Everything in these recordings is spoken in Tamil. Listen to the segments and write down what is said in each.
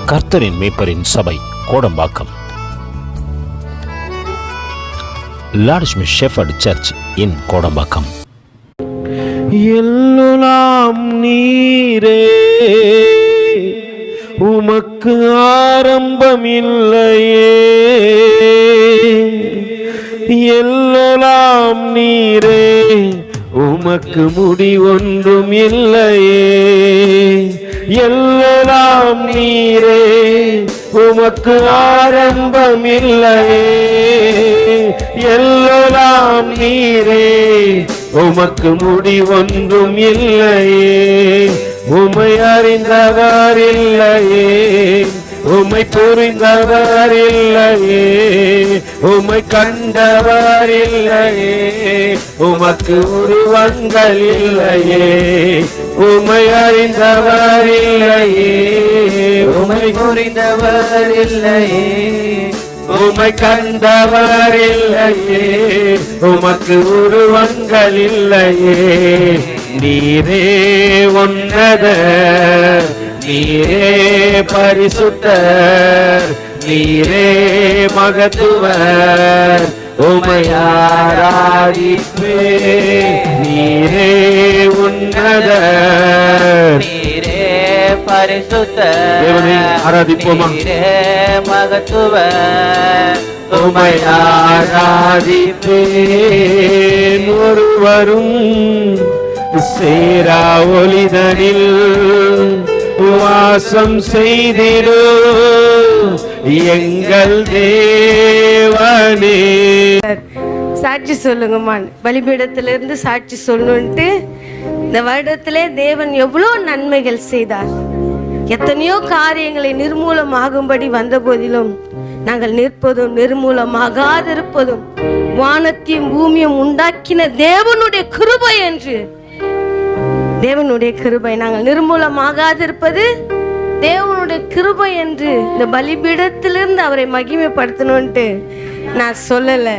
கர்த்தரின் மேய்ப்பரின் சபை கோடம்பாக்கம். லார்ட்ஸ்மி ஷெஃபர்ட் சர்ச் இன் கோடம்பாக்கம். எல்லாம் நீரே, உமக்கு ஆரம்பம் இல்லையே. எல்லாம் நீரே, உமக்கு முடிவொன்றும் இல்லையே. எல்லாம் நீரே, உமக்கு ஆரம்பம் இல்லையே. எல்லாம் நீரே, உமக்கு முடிவொன்றும் இல்லையே. உமை அறிந்தவர் இல்லையே, உமை புரிந்தவர் இல்லையே, உமை கண்டவர் இல்லையே, உமக்கு உருவங்கள் இல்லையே. உமை அறிந்தவர் இல்லையே, உமை புரிந்தவர் இல்லையே, உமை கண்டவர் இல்லையே, உமக்கு உருவங்கள் இல்லையே. நீரே உன்னதர், நீரே பரிசுத்தர், நீரே மகத்துவர், உமை ஆராதிப்பே. நீரே உன்னதர், நீரே பரிசுத்தர், தேவனை ஆராதிப்போமா? நீரே மகத்துவர், உமை ஆராதிப்பேன். ஒருவரும் சேரா ஒளிதனில் வாசம் செய்திரு எங்கள் தேவனே. சாட்சி சொல்லுங்கம்மா. பலிபீடத்திலிருந்து சாட்சி சொல்லணுன்ட்டு இந்த வருடத்திலே தேவன் எவ்வளோ நன்மைகள் செய்தார். எத்தனையோ காரியங்களை நிர்மூலமாகும்படி வந்த போதிலும் நாங்கள் நிற்பதும் நிர்மூலமாகாதிருப்பதும் வானத்தையும் பூமியும் உண்டாக்கின தேவனுடைய கிருபை என்று. தேவனுடைய கிருபை. நாங்கள் நிர்மூலமாகாதிருப்பது தேவனுடைய கிருபை என்று இந்த பலிபீடத்திலிருந்து அவரை மகிமைப்படுத்தணும்ட்டு நான் சொல்லலை.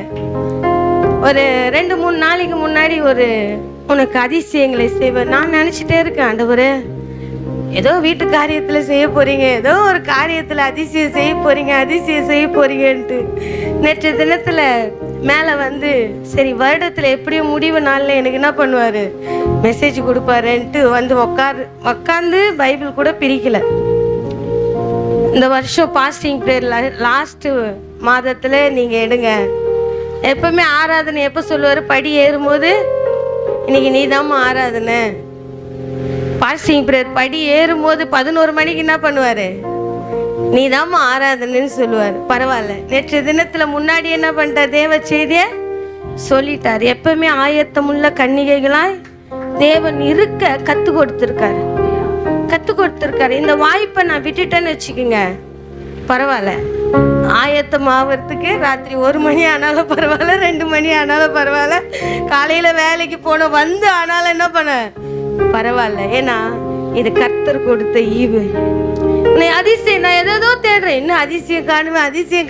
ஒரு 2-3 நாளைக்கு முன்னாடி உனக்கு அதிசயங்களை செய்வேன் நான் நினச்சிட்டே இருக்கேன். ஆண்டவரே, ஏதோ வீட்டு காரியத்தில் செய்ய போறீங்க, ஏதோ ஒரு காரியத்தில் அதிசயம் செய்ய போறீங்க, அதிசயம் செய்ய போறீங்கன்ட்டு. நேற்று தினத்தில் மேலே வந்து சரி வருடத்தில் எப்படியும் முடிவு நாளில் எனக்கு என்ன பண்ணுவார், மெசேஜ் கொடுப்பாருன்ட்டு வந்து உட்காந்து பைபிள் கூட பிரிக்கல. இந்த வருஷம் பாஸ்டிங் ப்ரேயர் லாஸ்ட்டு மாதத்தில் நீங்கள் எடுங்க. எப்பவுமே ஆராதனை எப்போ சொல்லுவார், படி ஏறும்போது இன்னைக்கு நீ தாம்மா ஆராதனை. பாஸ்டிங் ப்ரேயர் படி ஏறும்போது 11 மணிக்கு என்ன பண்ணுவார், நீ தாம்மா ஆராதனைன்னு சொல்லுவார். பரவாயில்ல, நேற்று தினத்தில் முன்னாடி என்ன பண்ணிட்டார், தேவ செய்தியை சொல்லிட்டார். எப்பவுமே ஆயத்தமுள்ள கன்னிகைகளாய் தேவன் இருக்க கற்றுக் கொடுத்துருக்காரு. இந்த வாய்ப்பை நான் விட்டுட்டேன்னு வச்சுக்கோங்க, பரவாயில்ல. ஆயத்தம் ஆகிறதுக்கு ராத்திரி 1 மணி ஆனாலும் பரவாயில்ல, 2 மணி ஆனாலும் பரவாயில்ல, காலையில் வேலைக்கு போன வந்து ஆனாலும் என்ன பண்ண பரவாயில்ல. ஏன்னா இது கர்த்தர் கொடுத்த ஈவு. அதிசயம் நான் ஏதோ தேடுறேன், என்ன அதிசயம்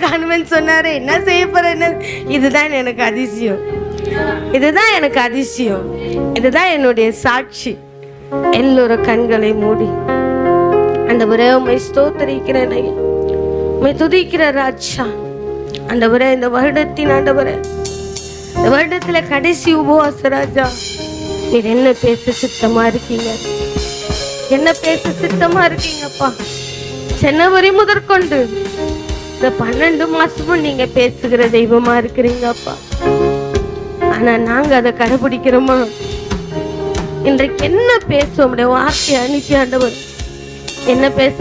காணுவேன்னு சொன்னாரு, என்ன செய்ய போறேன்னு. இதுதான் எனக்கு அதிசயம், இதுதான் என்னுடைய சாட்சி. எல்லோரும் கண்களை மூடி ஆண்டவரே உம்மை ஸ்தோத்திரிக்கிறேன், உம்மை துதிக்கிற ராஜா. ஆண்டவரே, இந்த வருடத்துல கடைசி உபவாச ராஜா, நீர் என்ன பேச சித்தமா இருக்கீங்க, அப்பா. ஜனவரி முதற்கொண்டு இந்த 12 மாசமும் நீங்க பேசுகிற தெய்வமா இருக்கிறீங்க அப்பா. ஆனா நாங்க அதை கடைபிடிக்கிறோமா? இன்றைக்கு என்ன பேசுவோம், உடைய வார்த்தை அனுப்பி ஆண்டவர் என்ன பேச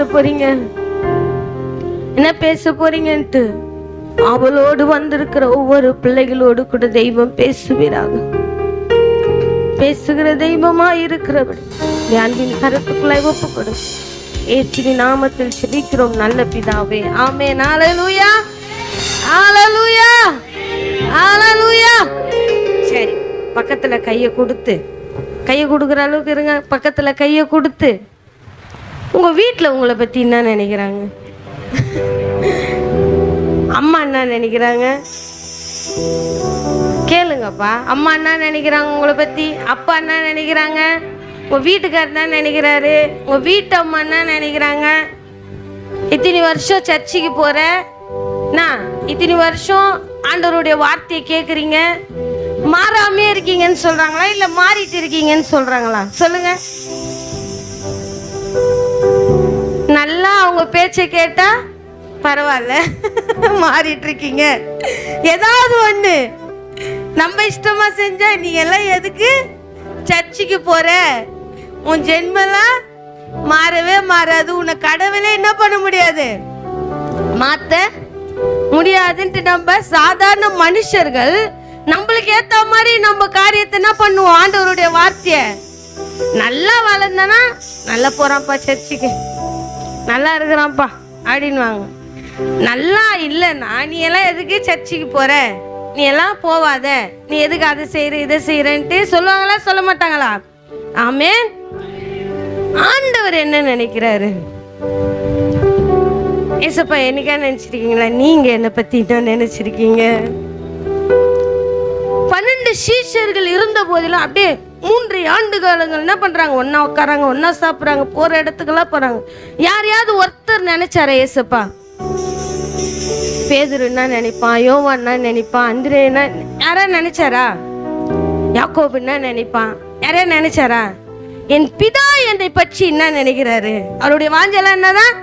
போறீங்கன்ட்டு அவளோடு வந்திருக்கிற ஒவ்வொரு பிள்ளைகளோடு கூட தெய்வம் பேசுகிற தெய்வமா இருக்கிறபடி அன்பின் கருத்துக்குள்ளாய் ஒப்புக்கொடு. இயேசுவின் நாமத்தில் ஜெபிக்கிறோம் நல்ல பிதாவே, ஆமென். ஹல்லேலூயா, ஹல்லேலூயா, ஹல்லேலூயா. சரி, பக்கத்துல கையை கொடுக்குற அளவுக்கு இருங்க. பக்கத்துல கையை கொடுத்து உங்க வீட்டில் உங்களை பத்தி என்ன நினைக்கிறாங்க, அம்மா என்ன நினைக்கிறாங்க கேளுங்கப்பா. அம்மா என்ன நினைக்கிறாங்க உங்களை பத்தி, அப்பா என்ன நினைக்கிறாங்க, உங்க வீட்டுக்காரர் என்ன நினைக்கிறாரு, உங்க வீட்டு அம்மா என்ன நினைக்கிறாங்க, இத்தனை வருஷம் சர்ச்சுக்கு போற, இத்தனை வருஷம் ஆண்டவருடைய வார்த்தையை கேட்குறீங்க, மாறாமே இருக்கீங்கன்னு சொல்றாங்களா இல்ல மாறிட்டு இருக்கீங்கன்னு சொல்றாங்களா? சொல்லுங்க. நல்லா அவங்க பேச்சை கேட்டா பரவாயில்ல, மாறிட்டு இருக்கீங்க. ஏதாவது ஒண்ணு நம்ம இஷ்டமா செஞ்சா நீ எல்லாம் எதுக்கு சர்ச்சுக்கு போற? உன் ஜென்மெல்லாம் மாறவே மாறாது. உன்னை கடவுளே என்ன பண்ண முடியாது, மாத்த முடியாதுன்ட்டு நம்ம சாதாரண மனுஷர்கள் நம்மளுக்கு ஏத்த மாதிரி நம்ம காரியத்தை என்ன பண்ணுவோம்? ஆண்டவருடைய வார்த்தைய நல்லா வளர்ந்தானா நல்லா போறான்ப்பா சர்ச்சுக்கு, நல்லா இருக்கிறான்ப்பா அப்படின்வாங்க. நல்லா இல்லைன்னா நீ எல்லாம் எதுக்கு சர்ச்சுக்கு போற, நீ எல்லாம் போவாத, நீ எதுக்கு அதை செய்யற இதை செய்யறன்ட்டு சொல்லுவாங்களா சொல்ல மாட்டாங்களா? ஆமென். ஆண்டவர் என்ன நினைக்கிறாரு? ஏசப்பா என்னைக்கா நினைச்சிருக்கீங்களா நீங்க என்ன பத்தி என்ன நினைச்சிருக்கீங்க? 12 சீஷர்கள் இருந்த போதிலும் அப்படியே 3 ஆண்டு காலங்கள் என்ன பண்றாங்க? ஒன்னா உட்காராங்க, ஒன்னா சாப்பிட்றாங்க, போற இடத்துக்கெல்லாம் போறாங்க. யாரையாவது ஒருத்தர் நினைச்சாரா ஏசப்பா? பேதுரு என்ன நினைப்பான், யோவான் என்ன நினைப்பான், அந்திரே என்ன யாரா நினைச்சாரா? யாக்கோபு என்ன நினைப்பான், யாரையா நினைச்சாரா? என் பிதா என்னை பற்றி என்ன நினைக்கிறாரு? அவருடைய வாஞ்செல்லாம் என்னதான்?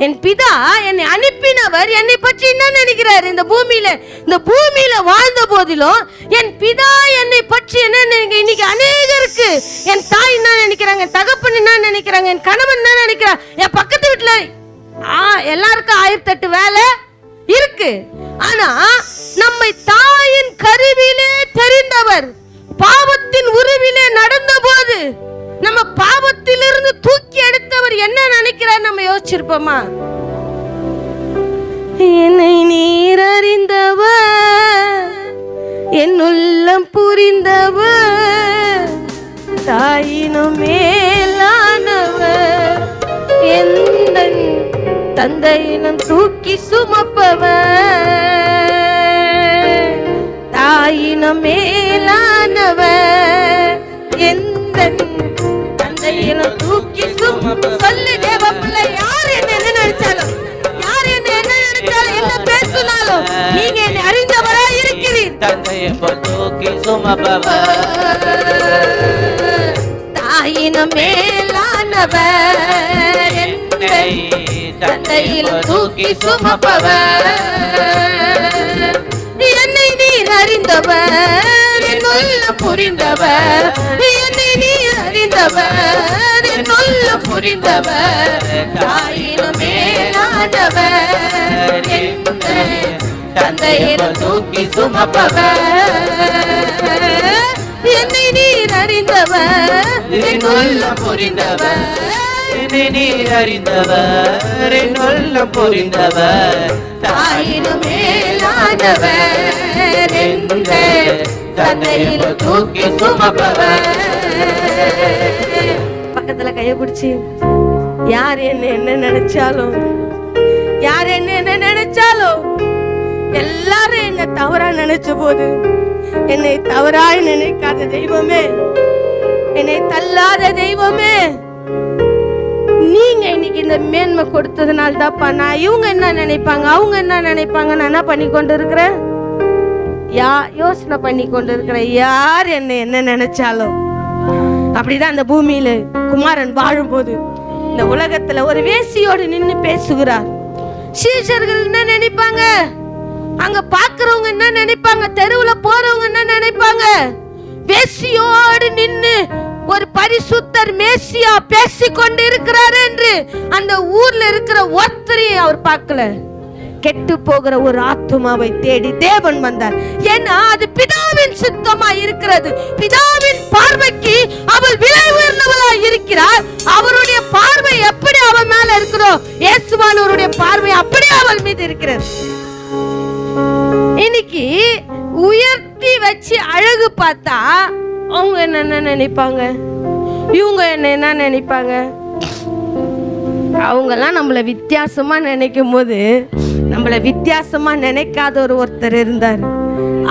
என் பிதா என்னை அனுப்பினவர் என்னை பற்றி என்ன நினைக்கிறாரு? இந்த பூமியில வாழ்ந்த போதிலும் என் பிதா என்னை பற்றி என்ன நினைக்க? இன்னைக்கு அநேகருக்கு என் தாய் என்ன நினைக்கிறாங்க, என் தகப்பன் என்ன நினைக்கிறாங்க, என் கணவன் என்ன நினைக்கிறான், என் பக்கத்து வீட்டுல எல்லாருக்கும் 1008 வேலை இருக்கு. ஆனா நம்மை தாயின் கருவிலே தெரிந்தவர், பாவத்தின் உருவிலே நடந்த போது நம்ம பாவத்திலிருந்து தூக்கி எடுத்தவர் என்ன நினைக்கிறார்? நம்ம யோசிச்சிருப்போமா? என்னை நீர் அறிந்தவர், என் உள்ளம் புரிந்தவர், தாயினும் மேலானவர், எந்த தந்தையினும் தூக்கி சுமப்பவர், தாயினும் மேலானவர், எந்த தந்தையினும் தூக்கி சுமப்ப. சொல்லு தேவ பிள்ளை, யார் என்ன நினைச்சாலும், யார் என்ன நினைச்சாலும், என்ன பேசினாலும் நீங்க என்னை அறிந்தவரா இருக்கிறீர். தந்தையை தூக்கி சுமப்பவர், தாயினும் மேலானவர், தந்தையில் தூக்கி சுமப்பவர், என்னை நீர் அறிந்தவர், என் உள்ளம் புரிந்தவர், என்னை நீர் அறிந்தவர், என் உள்ளம் புரிந்தவர், தாயினும் மேலானவர், தந்தையில் தூக்கி சுமப்பவர், என்னை நீர் அறிந்தவர், என் உள்ளம் புரிந்தவர், என்னை நீர் அறிந்தவர், என் உள்ளம் புரிந்தவர், தாயினும் மேலானவர், தந்தையில் தூக்கி சுமப்பவர். பக்கத்துல கைய பிடிச்சி, யார் என்ன நினைச்சாலும், யார் என்ன நினைச்சாலும், எல்லாரும் என்ன தவறா நினைச்ச போது என்னை தவறாய் நினைக்காத தெய்வமே, என்னை தள்ளாத தெய்வமே, நீங்க இன்னைக்கு இந்த மேன்மை கொடுத்ததுனால தான்ப்பா நான் இவங்க என்ன நினைப்பாங்க, அவங்க என்ன நினைப்பாங்க நான் என்ன பண்ணி கொண்டு இருக்கிறேன், யோசனை பண்ணி கொண்டு இருக்கிறேன். யார் என்ன நினைச்சாலும். அப்படிதான் அந்த பூமியில குமாரன் வாழும்போது இந்த உலகத்துல ஒரு வேசியோடு நின்னு பேசுகிறார். சீஷர்கள் என்ன நினைப்பாங்க, அங்க பாக்குறவங்க என்ன நினைப்பாங்க, தெருவுல போறவங்க என்ன நினைப்பாங்க? வேசியோடு நின்னு ஒரு பரிசுத்தர் மேசியா பேசிக்கொண்டு இருக்கிறார் என்று அந்த ஊர்ல இருக்கிற ஒருத்தரையும் அவர் பார்க்கல. கெட்டு போகிற ஒரு ஆத்துமாவை தேடி தேவன் வந்தார். ஏன்னா அது பிதாவின் சித்தமா இருக்கிறது. பிதாவின் பார்வைக்கு அவள் விலை உயர்ந்தவளா இருக்கிறார். அவருடைய பார்வை எப்படி அவள் மேல இருக்கிறோ, இயேசுவானவருடைய பார்வை அப்படியே அவள் மீது இருக்கிறது. இன்னைக்கு உயர்த்தி வச்சு அழகு பார்த்தா அவங்க என்ன நினைப்பாங்க, இவங்க என்ன நினைப்பாங்க? அவங்கெல்லாம் நம்மள வித்தியாசமா நினைக்கும் போது நம்மள வித்தியாசமா நினைக்காத ஒருத்தர் இருந்தார்.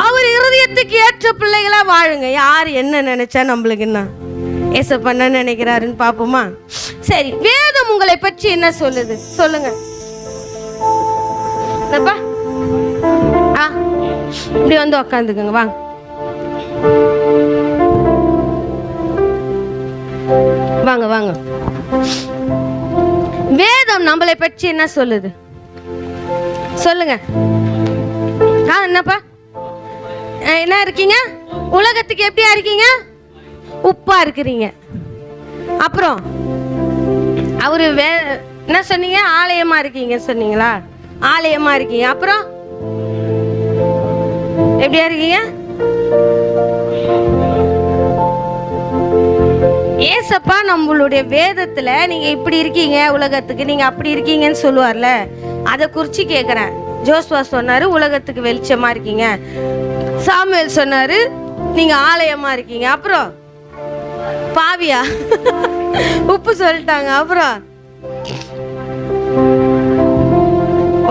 அவர் இருதயத்துக்கு ஏற்ற பிள்ளைகளா வாழுங்க. யார் என்ன நினைச்சா நம்மளுக்கு என்ன? ஏசப்பா என்ன நினைக்கிறாருன்னு பாப்போமா? சரி, வேதம் உங்களை பற்றி என்ன சொல்லுது சொல்லுங்க. என்னப்பா இப்படி வந்து உக்காந்துக்குங்க வாங்க. வாங்க வாங்க. வேதம் நம்மளை பற்றி என்ன சொல்லுது சொல்லுங்க. என்னப்பா என்ன இருக்கீங்க? உலகத்துக்கு எப்படியா இருக்கீங்க? உப்பா இருக்கிறீங்க. அப்புறம் அவரு என்ன சொன்னீங்க? ஆலயமா இருக்கீங்க சொன்னீங்களா? ஆலயமா இருக்கீங்க. அப்புறம் எப்படியா இருக்கீங்க? ஏசப்பா நம்மளுடைய வேதத்துல நீங்க இப்படி இருக்கீங்க உலகத்துக்கு, நீங்க அப்படி இருக்கீங்கன்னு சொல்லுவார்ல, அதை குறிச்சு கேக்குறேன். ஜோஸ்வா சொன்னாரு உலகத்துக்கு வெளிச்சமா இருக்கீங்க. சாமுவேல் சொன்னாரு நீங்க ஆலயமா இருக்கீங்க. அப்புறம் பாவியா உப்பு சொல்லிட்டாங்க. அப்புறம்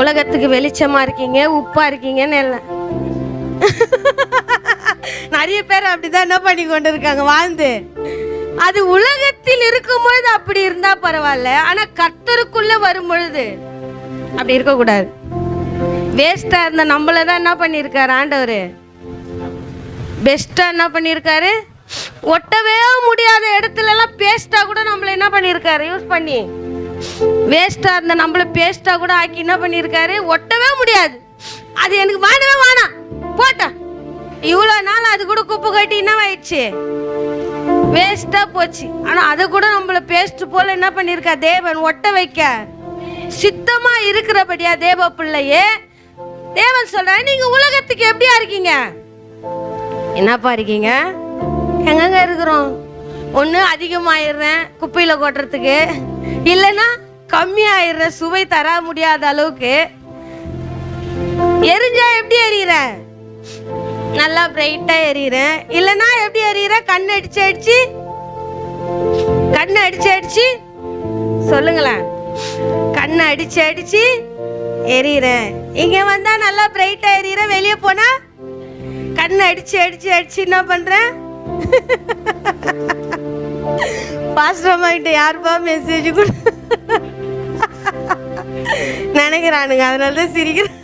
உலகத்துக்கு வெளிச்சமா இருக்கீங்க, உப்பா இருக்கீங்கன்னு இல்லை. நிறைய பேர் அப்படிதான் என்ன பண்ணி கொண்டு இருக்காங்க வாழ்ந்து. அது உலகத்தில் இருக்கும் பொழுது அப்படி இருந்தா பரவாயில்ல, ஆனா கர்த்தருக்குள்ள வரும் பொழுது அப்படி இருக்க கூடாது. வேஸ்டா இருந்த நம்மளதான் என்ன பண்ணிருக்காரு ஆண்டவர்? பெஸ்டா என்ன பண்ணிருக்காரு? ஒட்டவே முடியாத இடத்துல எல்லாம் பேஸ்டா கூட நம்மள என்ன பண்ணிருக்காரு யூஸ் பண்ணி, வேஸ்டா இருந்த நம்மள பேஸ்டா கூட ஆக்கி என்ன பண்ணிருக்காரு? ஒட்டவே முடியாது. அது எனக்கு வானவே வேணாம் போட்டா இவ்வளவு நாள் அது கூட குப்பை கட்டி என்ன ஆயிடுச்சு, வேஸ்டா போச்சு. ஆனா அதை கூட நம்மள பேஸ்ட் போல என்ன பண்ணிருக்கா தேவன் ஒட்ட வைக்க சித்தமா இருக்கிறபடியா தேவ பிள்ளையே தேவன் சொல்ற நீங்க உலகத்துக்கு எப்படியா இருக்கீங்க? என்னப்பா இருக்கீங்க? எங்கங்க இருக்கிறோம்? ஒண்ணு அதிகமாயிடுறேன் குப்பையில கொட்டுறதுக்கு, இல்லைன்னா கம்மியாயிடுறேன் சுவை தர முடியாத அளவுக்கு. எரிஞ்சா எப்படி எறிகிறேன்? நல்லா பிரைட்டா எறிகிறேன். இல்லைன்னா எப்படி எறிகிறேன்? கண்ணு அடிச்சு அடிச்சு சொல்லுங்களேன். கண்ணு அடிச்சு எறிகிறேன். இங்க வந்தா நல்லா பிரைட்டா எறிகிறேன், வெளியே போனா கண்ணு அடிச்சு என்ன பண்றேன்? பாஸ்டர் அம்மாகிட்ட யாருப்பா மெசேஜ் கூட நினைக்கிறானுங்க, அதனாலதான் சிரிக்கிறேன்.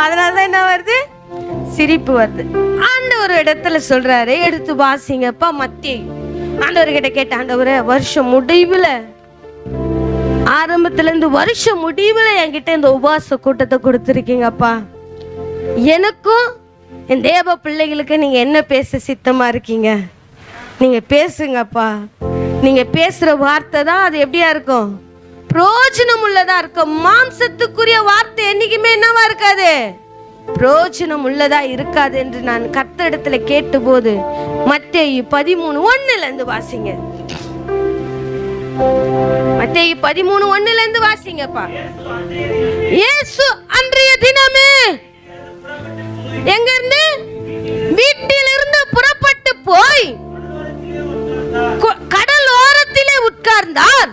அதனாலதான் என்ன வருது? சிரிப்பு வருது. ஆண்டவர் இடத்துல சொல்றாரு, எடுத்து வாசிங்கப்பா மத்தேயு. ஆண்டவர்கிட்ட கேட்ட, ஆண்டவரே வருஷம் முடிவுல ஆரம்பத்துல இருந்து வருஷம் முடிவுல என்கிட்ட இந்த உபவாச கூட்டத்தை கொடுத்துருக்கீங்கப்பா, எனக்கும் என் தேவ பிள்ளைகளுக்கு நீங்க என்ன பேச சித்தமா இருக்கீங்க? நீங்க பேசுங்கப்பா. நீங்க பேசுற வார்த்தை தான் அது எப்படியா இருக்கும்? பிரயோஜனம் உள்ளதா இருக்கும். மாம்சத்துக்குரிய வார்த்தை என்னைக்குமே என்னவா இருக்காது? பிரயோஜனம் உள்ளதா இருக்காது என்று நான் கர்த்தரிடத்துல கேட்டபோது, மத்தேயு 13:1 வாசிங்க. மத்தேயு 13:1 வாசிங்கப்பா. இயேசு அன்றைய தினமே எங்க இருந்து? வீட்டிலிருந்து புறப்பட்டு போய் கடல் ஓரத்திலே உட்கார்ந்தார்.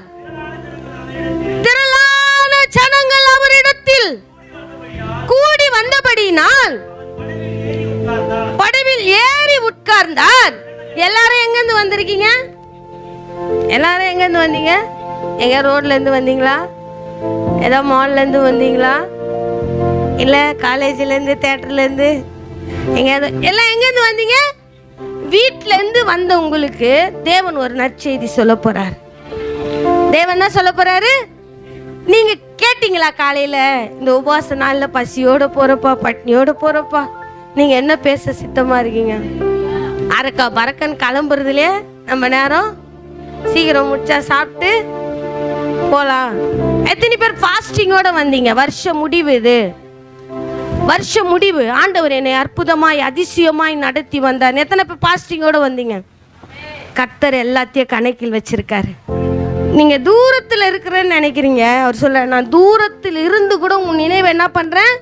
திரளான ஜனங்கள் அவரிடத்தில் கூடி வந்தபடியினால் படவில் ஏறி உட்கார்ந்தார். எல்லாரும் எங்க இருந்து வந்திருக்கீங்க? எல்லாரும் எங்க இருந்து வந்தீங்க? எங்க ரோட்ல இருந்து வந்தீங்களா? ஏதோ மால்ல இருந்து வந்தீங்களா? இல்ல காலேஜ்ல இருந்து, தியேட்டர்ல இருந்து, எல்லாம் எங்க இருந்து வந்தீங்க? வீட்ல இருந்து வந்த உங்களுக்கு தேவன் ஒரு நற்செய்தி சொல்ல போறார். தேவன் என்ன சொல்ல போறாரு? நீங்க கேட்டீங்களா காலையில இந்த உபவாச நாள்ல பசியோட போறப்பா, பட்னியோட போறப்பா, நீங்க என்ன பேச சித்தமா இருக்கீங்க? அரக்கா பறக்கன்னு கிளம்புறதுலயே நம்ம நேரம் சீக்கிரம் முடிச்சா சாப்பிட்டு போலாம். எத்தனை பேர் ஃபாஸ்டிங்கோட வந்தீங்க? வருஷ முடிவு இது, வருஷ முடிவு. ஆண்டவர் என்னை அற்புதமாய் அதிசயமாய் நடத்தி வந்தார். எத்தனை பேர் ஃபாஸ்டிங்கோட வந்தீங்க? கர்த்தர் எல்லாத்தையும் கணக்கில் வச்சிருக்காரு. நீங்க தூரத்துல இருக்கிறேன்னு நினைக்கிறீங்க. அவர் சொல்ல, நான் தூரத்தில் இருந்து கூட உன் நினைவு என்ன பண்றேன்?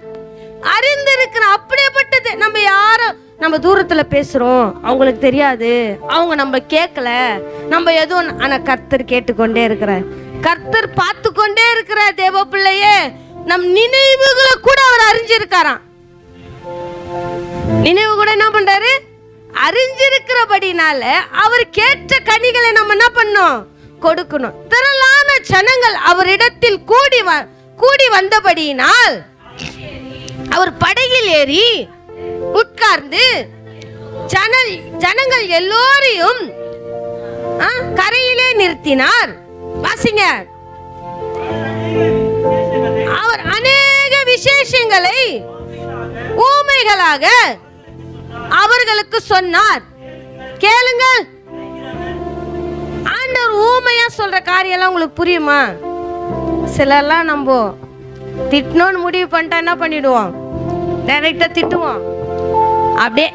அறிந்து இருக்கிறேன். அப்படியேப்பட்டது. நம்ம யாரும் நம்ம தூரத்துல பேசுறோம், அவங்களுக்கு தெரியாது, அவங்க நம்ம கேட்கல, நம்ம எதுவும், ஆனா கர்த்தர் கேட்டுக்கொண்டே இருக்கிறார். கர்த்தர் பார்த்து கொண்டே இருக்கிற தேவ பிள்ளையே, நம் நினைவுகளை கூட அவர் அறிஞ்சிருக்காராம். நினைவு கூட என்ன பண்றாரு? அறிஞ்சிருக்கிறபடினால அவர் கேட்ட கனிகளை நம்ம என்ன பண்ணோம்? கொடுக்கணும். திரளான ஜனங்கள் அவரிடத்தில் கூடி வந்தபடியினால் அவர் படகில் ஏறி உட்கார்ந்து ஜனங்கள் எல்லோரையும் கரையிலே நிறுத்தினார். வாசிங்க. அவர் அநேக விசேஷங்களை ஊமைகளாக அவர்களுக்கு சொன்னார். கேளுங்கள். ஆண்டவர் ஊமையா சொல்ற காரியம் உங்களுக்கு புரியுமா? சிலர்லாம் நம்ம திட்டணும்னு முடிவு பண்ணிட்டா என்ன பண்ணிடுவோம்? டைரக்டா திட்டுவோம். அப்படியே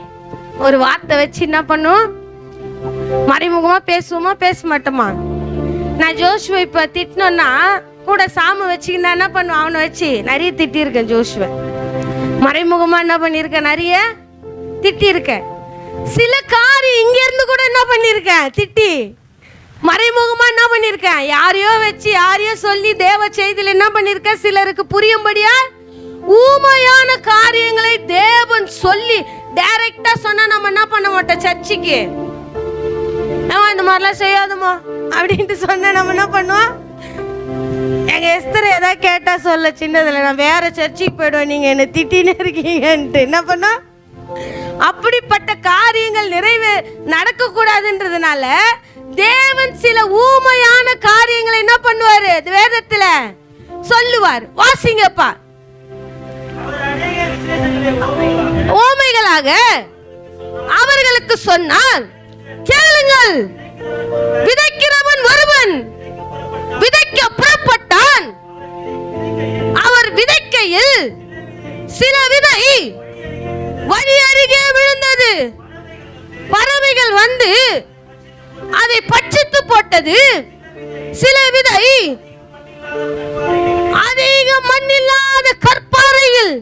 ஒரு வார்த்தை வச்சு என்ன பண்ணுவோம்? மறைமுகமா பேசுவோமா பேச மாட்டோமா? நான் ஜோஷுவை இப்ப திட்டணும்னா கூட சாம வச்சுக்கினா என்ன பண்ணுவான்? அவனை வச்சு நிறைய திட்டி இருக்கேன். ஜோஷுவை மறைமுகமா என்ன பண்ணிருக்கேன்? நிறைய திட்டி இருக்கேன். சில காரியம் இங்க இருந்து கூட என்ன பண்ணிருக்கேன்? திட்டி மறைமுகமா என்ன பண்ணிருக்கேன்? யாரையோ வச்சு யாரையோ சொல்லி தேவ செய்தியில் என்ன பண்ணிருக்கேன்? சிலருக்கு புரியும்படியா ஊமையான காரியங்களை தேவன் சொல்லி டைரக்டா சொன்னா நம்ம என்ன பண்ண மாட்டோம்? சர்ச்சுக்கு இந்த மாதிரிலாம் செய்யாதுமா அப்படின்ட்டு சொன்ன நம்ம என்ன பண்ணுவோம்? எங்க எஸ்தர் ஏதாவது கேட்டா சொல்ல சின்னதுல நான் வேற சர்ச்சுக்கு போயிடுவேன், நீங்க என்ன திட்டினே இருக்கீங்கன்ட்டு என்ன பண்ணோம்? அப்படிப்பட்ட காரியங்கள் நடக்க கூடாதுன்றதுனால தேவன் சில ஊமையான காரியங்களை என்ன பண்ணுவாரு? வேதத்துல சொல்லுவார். வாசிங்கப்பா. ஊமைகளாக அவர்களுக்கு சொன்னார். கேளுங்கள். விதைக்கிறவன் ஒருவன் விதைக்க புறப்பட்டான். அவர் விதைக்கையில் சில விதை வழி அருகே விழுந்தது. பறவைகள் வந்து அதை பட்சித்து போட்டது. சில விதை அதிக மண்ணில்லாத கற்பாறையில்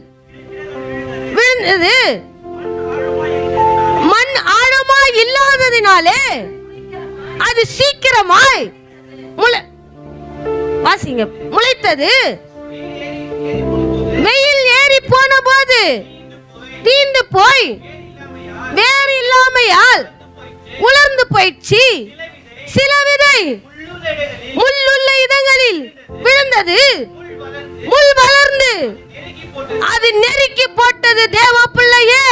விழுந்தது. மண் ஆழமாய் இல்லாததினாலே அது சீக்கிரமாய் முளைத்தது. வெயில் ஏறி போன போது தீந்து போய் வேறு இல்லாமையால் உலர்ந்து போயிடுச்சு. சில விதை முள்ளுள்ள இடங்களில் விழுந்தது. முள் வளர்ந்து அது நெருக்கி போட்டது. தேவ பிள்ளையே,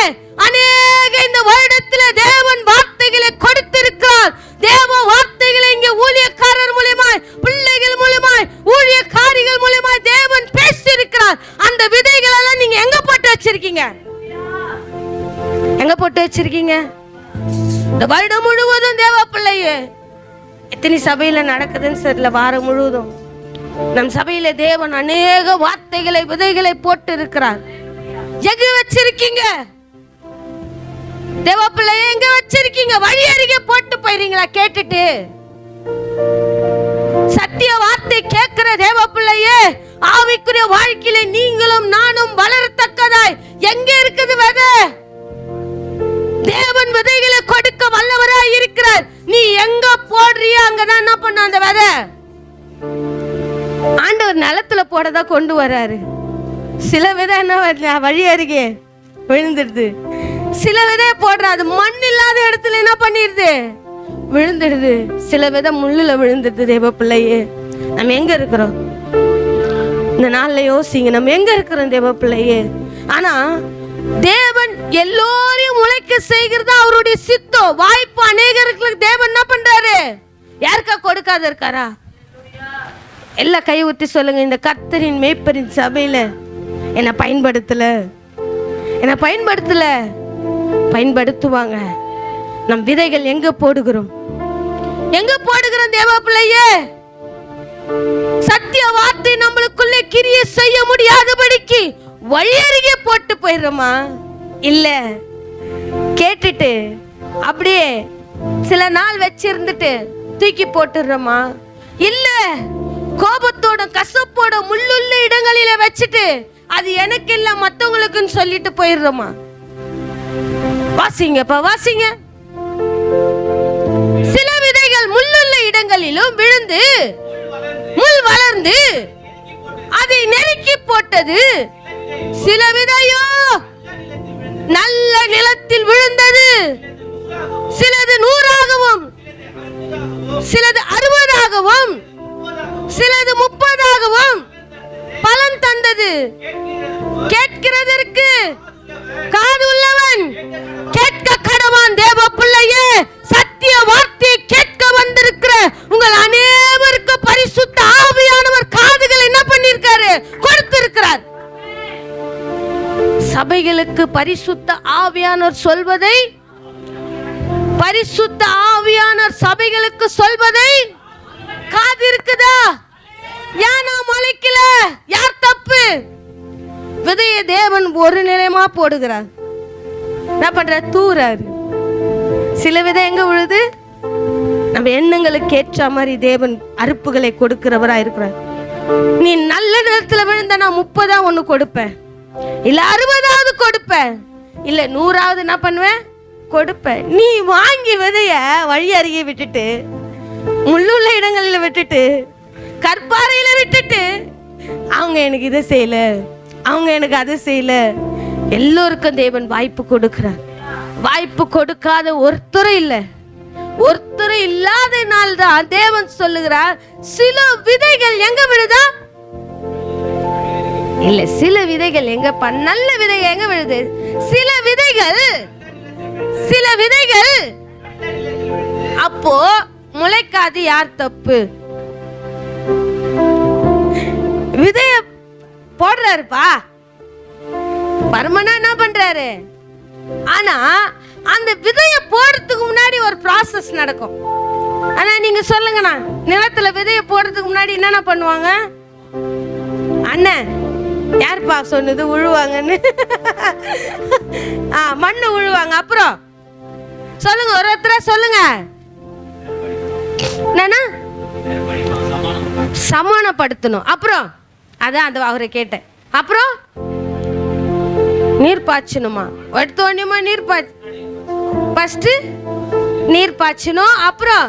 அநேக இந்த வருடத்துல தேவன் வார்த்தைகளை கொடுத்திருக்கிறார். தேவ வார்த்தைகளை இங்க ஊழியக்காரர் மூலமாய், பிள்ளைகள் மூலமாய், ஊழியக்காரிகள் மூலமாய் தேவன் பேசியிருக்கிறார். அந்த விதைகள் எல்லாம் நீங்க எங்க போட்டு வச்சிருக்கீங்க? எங்க போட்டு வச்சிருக்கீங்க? இந்த வருடம் முழுவதும் தேவ பிள்ளையே, எத்தனை சபையில நடக்குதுன்னு தெரியல. வாரம் முழுவதும் நம் சபையில தேவன் அநேக வார்த்தைகளை விதைகளை போட்டு இருக்கிறார். எங்க வச்சிருக்கீங்க? தேவ பிள்ளையே எங்க வச்சிருக்கீங்க? வழி அருகே போட்டு போயிருங்களா? கேட்டுட்டு சத்திய வார்த்தை கேட்கிற தேவ பிள்ளையே, ஆவிக்குரிய வாழ்க்கையில நீங்களும் நானும் வளரத்தக்கதாய் எங்க இருக்குது விதை? தேவன் விதைகளை கொடுக்க வல்லவராய் இருக்கிறார். நீ எங்க போடுறியோ அங்கதான் என்ன பண்ண அந்த விதை? ஆண்டவர் நிலத்துல போடதான் கொண்டு வர்றாரு. சில விதை என்ன வழி அருகே விழுந்துடுது. சில விதை போடுற அது மண் இல்லாத இடத்துல என்ன பண்ணிடுது? விழுந்துடுது. சில விதை முள்ளுல விழுந்துடுது. தேவ பிள்ளையே, நம்ம எங்க இருக்கிறோம்? இந்த நாள்ல யோசிங்க, நம்ம எங்க இருக்கிறோம் தேவ பிள்ளையே? ஆனா தேவன் எல்லோரையும் உழைக்க செய்கிறது அவருடைய சித்தம். வாய்ப்பு அநேகருக்கு தேவன் என்ன பண்றாரு? யாருக்கா கொடுக்காத இருக்காரா? எல்லாம் கை ஊத்தி சொல்லுங்க, இந்த கர்த்தரின் மேய்ப்பரின் சபையில என்ன பயன்படுத்தல, என்ன பயன்படுத்தல. பயன்படுத்துவாங்க. நம் விதைகள் எங்க போடுகிறோம்? எங்க போடுகிறோம் தேவ பிள்ளையே? சத்திய வார்த்தை நம்மளுக்குள்ளே கிரியை செய்ய முடியாதபடிக்கு வழி அருகே போட்டு போயிடுறோமா? இல்ல, கேட்டுட்டு அப்படியே சில நாள் வச்சிருந்துட்டு தூக்கி போட்டுடுறோமா? இல்ல, கோபத்தோட கசப்போட முள்ளுள்ள இடங்களில வச்சுட்டு அது எனக்கு இல்ல மத்தவங்களுக்குன்னு சொல்லிட்டு போயிடுறோமா? வாசிங்கப்பா, வாசிங்க. சில விதைகள் முள்ளுள்ள இடங்களிலும் விழுந்து முள் வளர்ந்து அதை நெருக்கி போட்டது. சில விதையோ நல்ல நிலத்தில் விழுந்தது. சிலது 100ஆகவும், சிலது 60ஆகவும், சிலது 30ஆகவும் பலன் சொல்லுகிறது? கேட்கிறதற்கு காது உள்ளவன் கேட்க கடவான். தேவ பிள்ளையே, சத்திய வார்த்தையை கேட்க வந்திருக்கிற உங்கள் அனைவருக்கு பரிசுத்த ஆவியானவர் காதுகள் என்ன பண்ணிருக்காரு? கொடுத்திருக்கிறார். சபைகளுக்கு பரிசுத்த ஆவியானவர் சொல்வதை, பரிசுத்த ஆவியானவர் சபைகளுக்கு சொல்வதை காது இருக்குதா? ஏன் நான் முளைக்கல? யார் தப்பு? விதையை தேவன் ஒரு நிலையமா போடுகிறார். என்ன பண்ற? தூராரு. சில விதை எங்க விழுது? நம்ம எண்ணங்களுக்கு ஏற்ற மாதிரி தேவன் அறுப்புகளை கொடுக்கிறவரா இருக்கிறார். நீ நல்ல நேரத்துல விழுந்த நான் 30 ஒண்ணு கொடுப்பேன், இல்ல 60 கொடுப்பேன், இல்ல 100 என்ன பண்ணுவேன்? கொடுப்பேன். நீ வாங்கி விதைய வழி அருகே விட்டுட்டு, முள்ளுள்ள இடங்களில் விட்டுட்டு, கற்பாறையில விட்டுட்டு, அவங்க எனக்கு இதை செய்யல, அவங்க எனக்கு அதை செய்யல. எல்லோருக்கும் தேவன் வாய்ப்பு கொடுக்கிறார். வாய்ப்பு கொடுக்காத ஒருத்தரும் இல்லை. ஒருத்தரும் இல்லாதனால தான் தேவன் சொல்லுகிறார், சில விதைகள் எங்க விழுதா? இல்ல, சில விதைகள் எங்க நல்ல விதைகள் எங்க விழுது? சில விதைகள் அப்போ முளைக்காது. யார் தப்பு? விதைய போடுறாருப்பா, பர்மனா என்ன பண்றாரு? ஆனா அந்த விதைய போடுறதுக்கு முன்னாடி ஒரு ப்ராசஸ் நடக்கும். ஆனா நீங்க சொல்லுங்கண்ணா, நிலத்துல விதைய போடுறதுக்கு முன்னாடி என்னென்ன பண்ணுவாங்க? அண்ணன் யாருப்பா சொன்னது? உழுவாங்கன்னு. மண்ணு உழுவாங்க. அப்புறம் சொல்லுங்க, ஒருத்தர சொல்லுங்க. சமானப்படுத்தணும். அப்புறம் அதான் அந்த அவரை கேட்டேன். அப்புறம் நீர் பாய்ச்சணுமா? எடுத்தோன்னுமா நீர் ஃபர்ஸ்ட் நீர் பாய்ச்சணும். அப்புறம்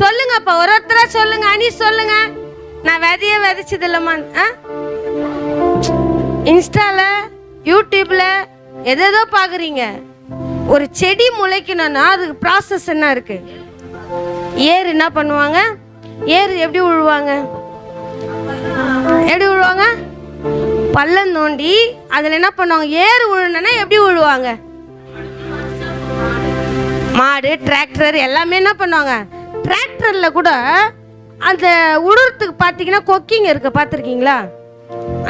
சொல்லுங்கப்பா, ஒருத்தர சொல்லுங்க. அனி சொல்லுங்க. நான் விதைய விதைச்சது இல்லம்மா. இன்ஸ்டால யூடியூப்ல எதோ பாக்குறீங்க. ஒரு செடி முளைக்கணும்னா அதுக்கு ப்ராசஸ் என்ன இருக்கு? ஏர் என்ன பண்ணுவாங்க? ஏர் எப்படி உழுவாங்க? எப்படி உழுவாங்க? பள்ளம் நோண்டி அதுல என்ன பண்ணுவாங்க? ஏர் உழுனா எப்படி உழுவாங்க? மாடு, டிராக்டர் எல்லாமே என்ன பண்ணுவாங்க? டிராக்டர்ல கூட அந்த உழுறதுக்கு பார்த்தீங்கன்னா கொக்கிங்க இருக்கு, பார்த்துருக்கீங்களா?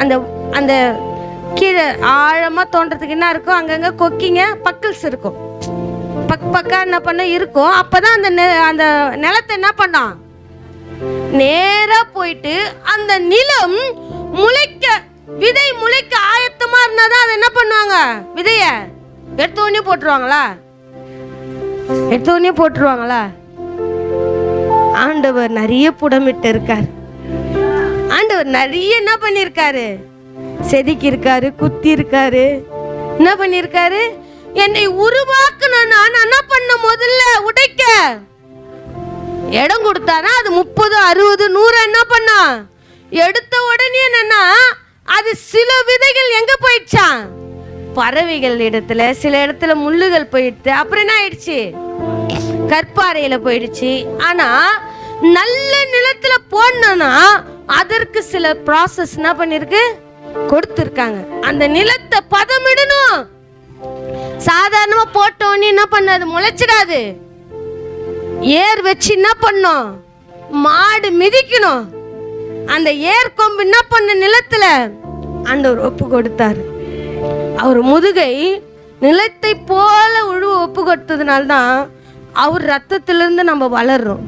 அந்த அந்த கீழே ஆழமா தோன்றதுக்கு என்ன இருக்கும்? அங்கங்க கொக்கிங்க, பக்கல்ஸ் இருக்கும். பக்கா என்ன பண்ண இருக்கும். அப்பதான் அந்த நிலத்தை என்ன பண்ணான்? நேரா போயிட்டு அந்த நிலம் முளைக்க, விதை முளைக்க ஆயத்தமா இருந்தாதான் அதை என்ன பண்ணுவாங்க? விதைய எடுத்தோடனே போட்டுருவாங்களா? எடுத்தோடனே போட்டுருவாங்களா? ஆண்டவர் நிறைய புடமிட்டு இருக்கார். ஆண்டவர் நிறைய என்ன பண்ணிருக்காரு? செதுக்கி இருக்காரு, குத்தி இருக்காரு. என்ன பண்ணிருக்காரு? என்னை உருவாக்கணும். நான் என்ன பண்ண? முதல்ல உடைக்க இடம் கொடுத்தானா அது 30, 60, 100 என்ன பண்ணா? எடுத்த உடனே என்னன்னா அது சில விதைகள் எங்க போயிடுச்சான்? பறவைகள் இடத்துல, சில இடத்துல முள்ளுகள் போயிடுச்சு. அப்புறம் என்ன ஆயிடுச்சு? கற்பாறையில போயிடுச்சு. ஆனா நல்ல நிலத்துல போடணும்னா அதற்கு சில ப்ராசஸ் என்ன பண்ணிருக்கு? கொடுத்திருக்காங்க. அந்த நிலத்தை பதமிடணும். சாதாரணமா போட்டோன்னு என்ன பண்ணாது? முளைச்சிடாது. ஏர் வச்சு என்ன பண்ணும்? மாடு மிதிக்கணும். அந்த ஏர் கொம்பு என்ன பண்ண? நிலத்துல ஆண்டவர் ஒப்பு கொடுத்தாரு. அவர் முதுகை நிலத்தை போல உழுவ ஒப்பு கொடுத்ததுனால்தான் அவர் ரத்தத்திலிருந்து நம்ம வளர்றோம்.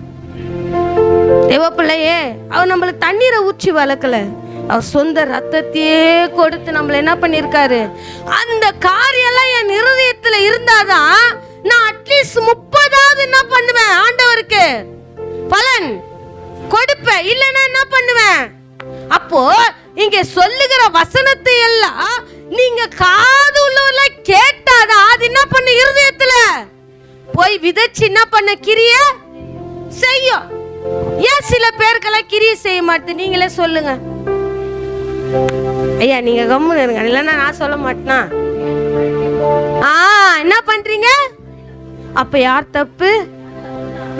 தேவப்பிள்ளையே, அவர் நம்மளுக்கு தண்ணீரை ஊற்றி வளர்க்கல, அவர் சொந்த ரத்தத்தையே கொடுத்து நம்மளை என்ன பண்ணிருக்காரு? அந்த காரியெல்லாம் என் இருதயத்துல இருந்தாதான் நான் அட்லீஸ்ட் 30 என்ன பண்ணுவேன்? ஆண்டவருக்கு பலன் கொடுப்பேன். இல்லைன்னா என்ன பண்ணுவேன்? அப்போ இங்க சொல்லுகிற வசனத்தை எல்லாம் நீங்க காது உள்ளவர்ல கேட்டாதான் அது என்ன பண்ண? இருதயத்துல போய் விதைச்சு என்ன பண்ண? கிரிய செய்யும். ஏன் சில பேருக்கெல்லாம் கிரிய செய்ய மாட்டேன்? நீங்களே சொல்லுங்க. ஐயா நீங்க கம்முன்னு இருங்க, இல்லைன்னா நான் சொல்ல மாட்டேனா? என்ன பண்றீங்க? அப்ப யார் தப்பு?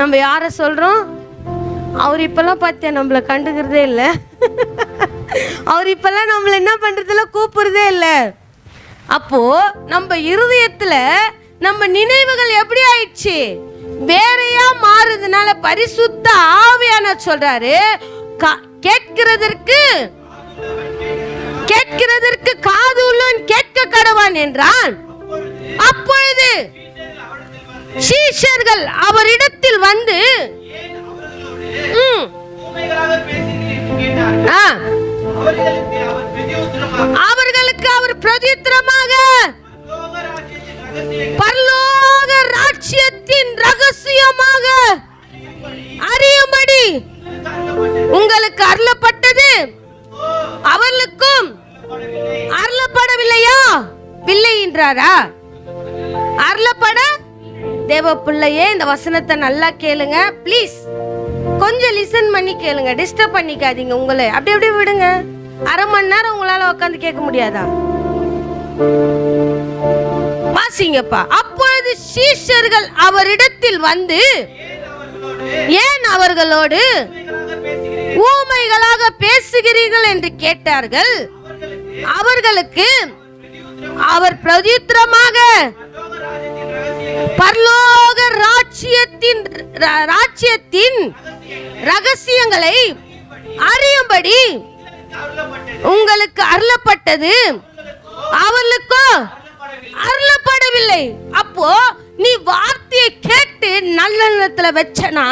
நம்ம யார சொல்றோம்? அவர் இப்பெல்லாம் பார்த்தியா நம்மள கண்டுக்கிறதே இல்லை. அவர் இப்பெல்லாம் நம்மள என்ன பண்றதுல கூப்பிடுறதே இல்லை. அப்போ நம்ம இருதயத்துல நம்ம நினைவுகள் எப்படி ஆயிடுச்சு, வேறையா மாறுறதுனால பரிசுத்த ஆவியானவர் சொல்றாரு, கேட்கிறதற்கு காது உள்ளவன் கேட்க கடவான் என்றான். அப்பொழுது சீஷர்கள் அவரிடத்தில் வந்து அவர்களுக்கு அவர் பிரதியுத்தரமாக பரலோக ராஜ்யத்தின் ரகசியமாக அறியும்படி உங்களுக்கு அருளப்பட்டது அவர்களுக்கும் அருளப்படவில்லையா? பிள்ளை என்றாரா? அருளப்பட தேவ பிள்ளையே, இந்த வசனத்தை நல்லா கேளுங்க ப்ளீஸ். கொஞ்சம் லிசன் பண்ணி கேளுங்க, டிஸ்டர்ப் பண்ணிக்காதீங்க. உங்களை அப்படி அப்படியே விடுங்க. அரை மணி நேரம் உங்களால உட்காந்து கேட்க முடியாதா? வாசிங்கப்பா. அப்பொழுது சீஷர்கள் அவரிடத்தில் வந்து ஏன் அவர்களோடு ஊமைகளாக பேசுகிறீர்கள் என்று கேட்டார்கள். அவர்களுக்கு அவர் பிரதியுத்தரமாக பரலோக ராஜ்யத்தின் ரகசியங்களை அறியும்படி உங்களுக்கு அருளப்பட்டது அவர்களுக்கோ அருளப்படவில்லை. அப்போ நீ வார்த்தையை கேட்டு நல்ல வச்சனா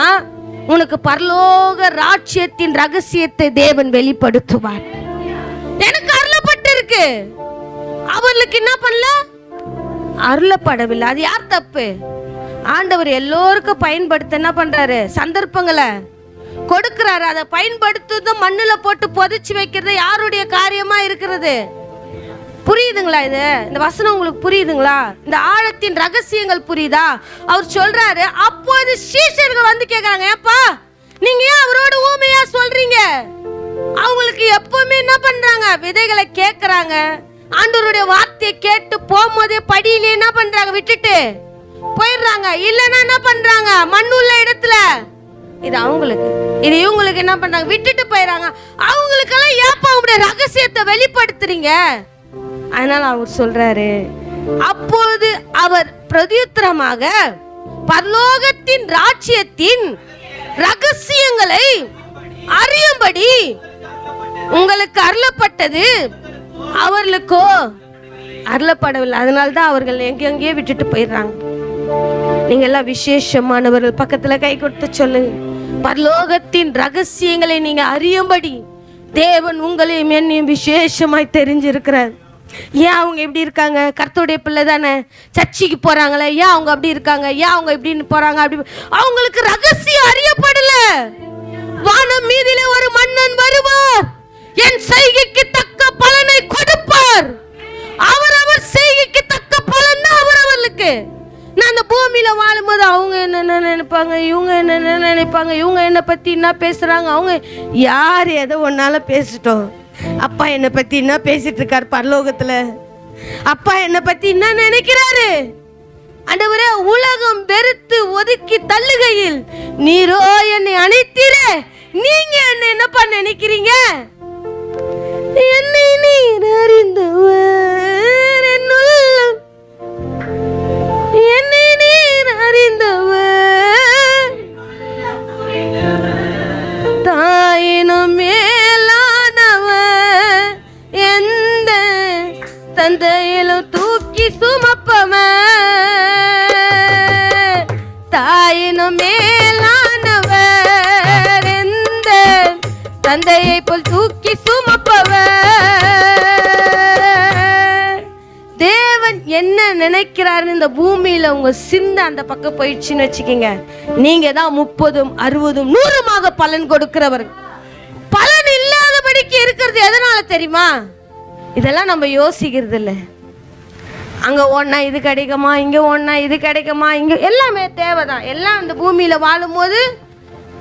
உனக்கு பரலோக ராஜ்யத்தின் ரகசியத்தை தேவன் வெளிப்படுத்துவார். எனக்கு அருளப்பட்டிருக்கு, அவர்களுக்கு என்ன பண்ணல, அருளப்படவில்லை. அது யார் தப்பு? ஆண்டவர் எல்லோருக்கும் பயன்படுத்த என்ன பண்றாரு, சந்தர்ப்பங்களை கொடுக்கிறாரு. அதை பயன்படுத்துறதும் மண்ணுல போட்டு புதைச்சு வைக்கிறது யாருடைய காரியமா இருக்கிறது? புரியுதுங்களா? இந்த வசனம் உங்களுக்கு புரியுதுங்களா? இந்த ஆழத்தின் ரகசியங்கள் புரியுதா? அவர் சொல்றாரு, அப்போது சீஷர்கள் வந்து கேக்குறாங்க, ஏப்பா நீங்க ஏன் அவரோட ஊமையா சொல்றீங்க? அவங்களுக்கு எப்பவுமே என்ன பண்றாங்க, விதைகளை கேட்கறாங்க. ஆண்டவருடைய வார்த்தையை கேட்டு போகும்போதே படியில என்ன பண்றாங்க, விட்டுட்டு போயிடுறாங்க. இல்லைன்னா என்ன பண்றாங்க, மண்ணுள்ள இடத்துல இது அவங்களுக்கு, இது இவங்களுக்கு என்ன பண்றாங்க, விட்டுட்டு போயிடறாங்க. அவங்களுக்கெல்லாம் ஏப்பா உங்களுடைய ரகசியத்தை வெளிப்படுத்துறீங்க? அதனால அவர் சொல்றாரு, அப்போது அவர் பிரதியுத்தரமாக பரலோகத்தின் ராஜ்யத்தின் ரகசியங்களை அறியும்படி உங்களுக்கு அருளப்பட்டது அவர்களுக்கோ அருளப்படவில்லை. அதனால்தான் அவர்கள் எங்கெங்கேயே விட்டுட்டு போயிடுறாங்க. நீங்க எல்லாம் விசேஷமானவர்கள். பக்கத்துல கை கொடுத்து சொல்லுங்க, பரலோகத்தின் ரகசியங்களை நீங்க அறியும்படி தேவன் உங்களையும் என்னையும் விசேஷமாய் தெரிஞ்சிருக்கிறார். ஏன் அவங்க எப்படி இருக்காங்க? கர்த்தருடைய பிள்ளை தானே, சர்ச்சைக்கு போறாங்களே, ஏன் அவங்க அப்படி இருக்காங்க, ஏன் அவங்க இப்படின்னு போறாங்க? அப்படி அவங்களுக்கு ரகசியம் அறியப்படல. வானம் மீதிலே ஒரு மன்னன் வருவார், என் செய்கைக்கு தக்க பலனை கொடுப்பார். அவர் செய்கைக்கு தக்க பலன் தான் அவர்களுக்கு. நான் அந்த பூமியில வாழும்போது அவங்க என்ன நினைப்பாங்க, இவங்க என்ன நினைப்பாங்க, இவங்க என்னை பத்தி என்ன பேசுறாங்க, அவங்க யார் எதை ஒன்னால பேசிட்டோம். அப்பா என்னை பத்தி என்ன பேசிட்டு இருக்காரு பரலோகத்துல, அப்பா என்னை பத்தி என்ன நினைக்கிறாரு? ஆண்டவரே, உலகம் வெறுத்து ஒதுக்கி தள்ளுகையில் நீரோ என்னை அணைத்தீரே, நீங்க என்னப்பா நினைக்கிறீங்க? என்னை நீர் அறிந்தவர், என்னை நீர் அறிந்தவர், தாயினும் மேலானவர், எந்த தந்தையிலும் தூக்கி சுமப்பவர், தாயினும் மேலானவர், எந்த தந்தையை போல் தூக்கி சுமப்பவர். தேவன் என்ன நினைக்கிறாருன்னு இந்த பூமியில உங்க சிந்தை அந்த பக்கம் போயிடுச்சுன்னு வச்சுக்கீங்க, நீங்க தான் 30, 60, 100 பலன் கொடுக்கிறவர். பலன் இல்லாதபடிக்கு இருக்கிறது எதனால தெரியுமா? இதெல்லாம் நம்ம யோசிக்கிறது இல்லை. அங்க ஒன்னா இது கிடைக்குமா, இங்க ஒன்னா இது கிடைக்குமா, இங்க எல்லாமே தேவைதான். எல்லாம் இந்த பூமியில வாழும் போது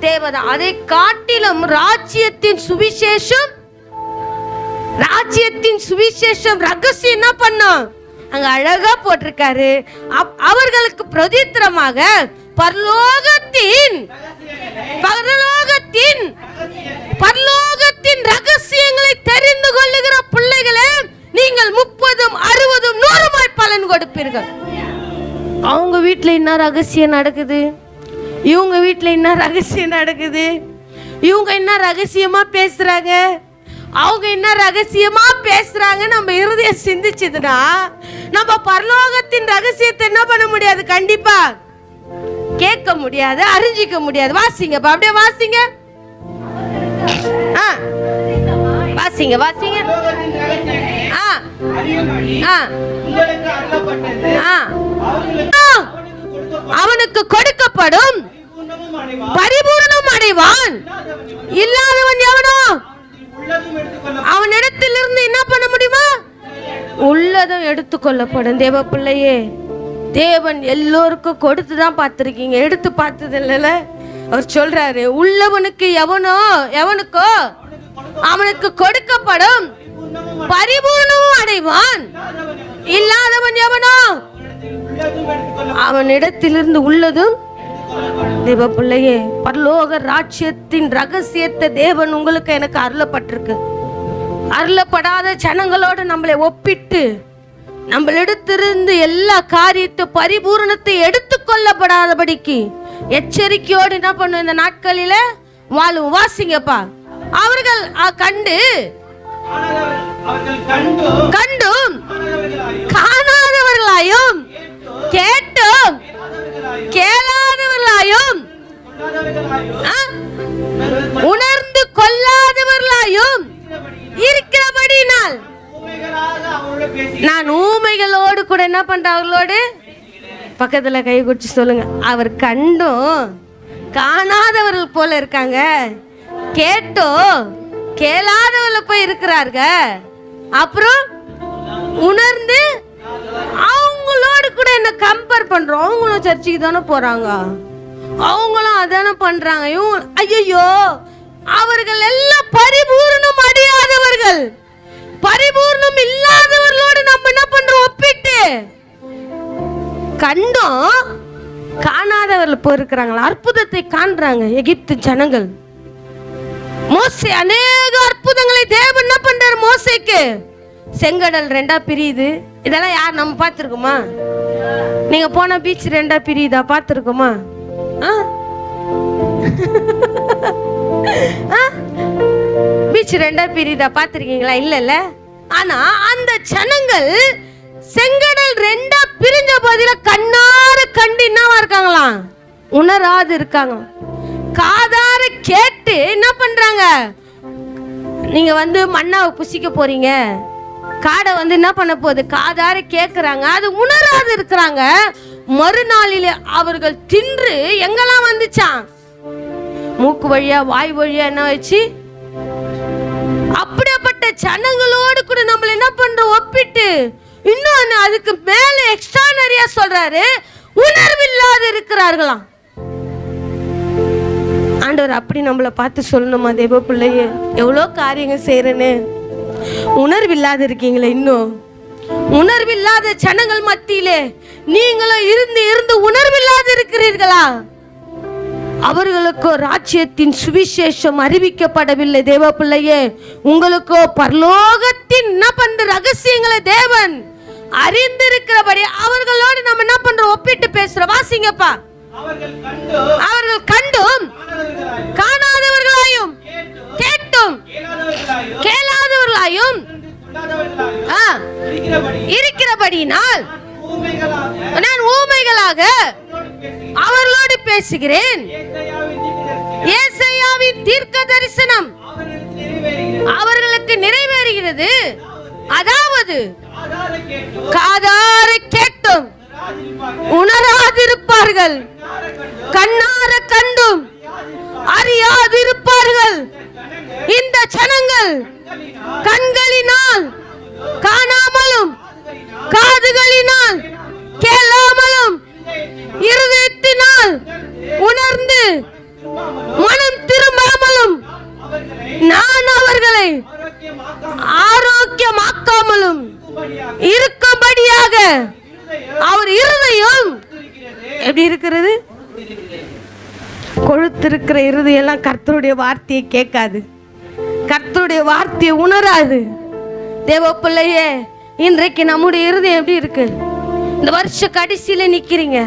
தேவைதான். அதை காட்டிலும் ராஜ்யத்தின் சுவிசேஷம் ரகசியம் என்ன பண்ணும், அங்க அழகா போட்டிருக்காரு. அவர்களுக்கு பிரதித்திரமாக பரலோகத்தின் ரகசியங்களை வீட்டில் என்ன ரகசியம் நடக்குது, இவங்க வீட்டில் என்ன ரகசியம் நடக்குது, இவங்க என்ன ரகசியமா பேசுறாங்க, அவங்க என்ன ரகசியமா பேசுறாங்க, நம்ம இருதயம் சிந்திச்சதுன்னா நம்ம பரலோகத்தின் ரகசியத்தை என்ன பண்ண முடியாது, கண்டிப்பா கேட்க முடியாது, அறிஞ்சிக்க முடியாது. வாசிங்கப்பா, அப்படியே வாசிங்க. வாசிங்க வாசிங்க. அவனுக்கு கொடுக்கப்படும், பரிபூரணம் அடைவான். இல்லாதவன் எவனோ அவனிடத்திலிருந்து என்ன பண்ண முடியுமா, உள்ளதும் எடுத்துக்கொள்ளப்படும். தேவ பிள்ளையே, தேவன் எல்லோருக்கும் கொடுத்துதான் பார்த்திருக்கீங்க, எடுத்து பார்த்தது இல்லைல்ல. அவர் சொல்றாரு, உள்ளவனுக்கு எவனுக்கோ அவனுக்கு கொடுக்கப்படும், பரிபூர்ணமும் அடைவான். இல்லாதவன் எவனோ அவனிடத்திலிருந்து உள்ளதும். தேவ பிள்ளையே, பரலோக ராஜ்யத்தின் ரகசியத்தை தேவன் உங்களுக்கு எனக்கு அருளப்பட்டிருக்கு. அருளப்படாத ஜனங்களோடு நம்மளை ஒப்பிட்டு நம்மளிடத்திலிருந்து எல்லா காரியத்தை பரிபூரணத்தை எடுத்துக்கொள்ளப்படாதபடிக்கு எச்சரிக்கையோடு என்ன பண்ணும் இந்த நாட்களில வாழும். வாசிங்கப்பா. அவர்கள் கண்டும் காணாதவர்களாயும் கேட்டும் கேளாதவர்களாயும் உணர்ந்து கொள்ளாதவர்களாயும் இருக்கிறபடினால் நான் ஊமைகளோடு கூட என்ன பண்றேன், அவர்களோடு பக்கத்துல கை குடிச்சு சொல்லுங்க, அவர் கண்டும் காணாதவர்கள் போல இருக்காங்க, கேட்டோ கேளாதவர்கள் போய் இருக்கிறாங்க, அப்புறம் உணர்ந்து அவங்களோடு கூட என்ன கம்பேர் பண்றோம். அவங்களும் சர்ச்சுக்கு தானே போறாங்க, அவங்களும் அதானே பண்றாங்க. ஐயோ, அவர்கள் எல்லாம் பரிபூர்ணம் அடையாதவர்கள், பரிபூர்ணம் இல்லாதவர்களோடு நம்ம என்ன பண்றோம், ஒப்பிட்டு கண்டும் காணாதவர்கள் போயிருக்கிறாங்களா, அற்புதத்தை காண்றாங்க எகிப்து ஜனங்கள். மோசே அநேக அற்புதங்களை தேவன் என்ன பண்றாரு மோசேக்கு, செங்கடல் ரெண்டா பிரியுது. இதெல்லாம் யார் நம்ம பார்த்திருக்கோமா? நீங்க போன பீச் ரெண்டா பிரியுதா பார்த்திருக்கோமா? பீச் ரெண்டா பிரியுதா பார்த்திருக்கீங்களா? இல்ல. ஆனா அந்த ஜனங்கள் செங்கடல் ரெண்டா பிரிஞ்ச போதில கண்ணார கண்டு என்னவா இருக்காங்களாம், உணராது இருக்காங்க. காதார கேட்டு என்ன பண்றாங்க, நீங்க வந்து மண்ணாவை புசிக்க போறீங்க, காடை வந்து என்ன பண்ண போகுது, காதார கேட்கிறாங்க, அது உணராது இருக்கிறாங்க. மறுநாளிலே அவர்கள் தின்று எங்கெல்லாம் வந்துச்சான், மூக்கு வழியா வாய் வழியா என்ன வச்சு. அப்படிப்பட்ட ஜனங்களோடு கூட நம்மள என்ன பண்றோம், ஒப்பிட்டு இன்னும் அதுக்கு மேல எக்ஸ்ட்ரானரியா சொல்றாரு, உணர்வில்லாத இருக்கிறார்களாம். ஆண்டவர் அப்படி நம்மளை பார்த்து சொல்லணுமா, தேவ பிள்ளையே, எவ்வளோ காரியங்கள் செய்யறேன்னு உணர்வில்லாத இருக்கீங்களே. இன்னும் உணர்வில்லாத ஜனங்கள் மத்தியிலே நீங்களும் இருந்து உணர்வில்லாத இருக்கிறீர்களா? அவர்களுக்கோ ராஜ்யத்தின் சுவிசேஷம் அறிவிக்கப்படவில்லை. தேவ பிள்ளையே, உங்களுக்கோ பரலோகத்தின் என்ன பண்ற ரகசியங்களை தேவன் அறிந்திருக்கிறபடி அவர்களோடு நம்ம என்ன பண்றோம், ஒப்பிட்டு பேசுறோம். வாசிங்கப்பா. அவர்கள் கண்டும் காணாதவர்களாயும் கேட்டும் கேளாதவர்களாயும் இருக்கிறபடியினால் நான் ஊமைகளாக அவர்களோடு பேசுகிறேன். ஏசாயாவின் தீர்க்க தரிசனம் அவர்களுக்கு நிறைவேறுகிறது. அதாவது காதார கேட்டும் உணராதிருப்பார்கள், கண்ணார கண்டும் அறியாதிருப்பார்கள். இந்த ஜனங்கள் கண்களினால் காணாமலும் காதுகளினால் கேளாமலும் இருதயத்தினால் உணர்ந்து மனம் திரும்பாமலும் நான் அவர்களை ஆரோக்கியமாக்காமலும் இருக்கும்படியாக அவர் இருதயம் எப்படி இருக்கிறது, கொழுத்திருக்கிற இருதயம் எல்லாம் கர்த்தருடைய வார்த்தையை கேட்காது, கர்த்தருடைய வார்த்தையை உணராது. தேவ பிள்ளையே, இன்றைக்கு நம்முடைய இருதயம் எப்படி இருக்கு? இந்த வருஷ கடைசியில நிக்கிறீங்க,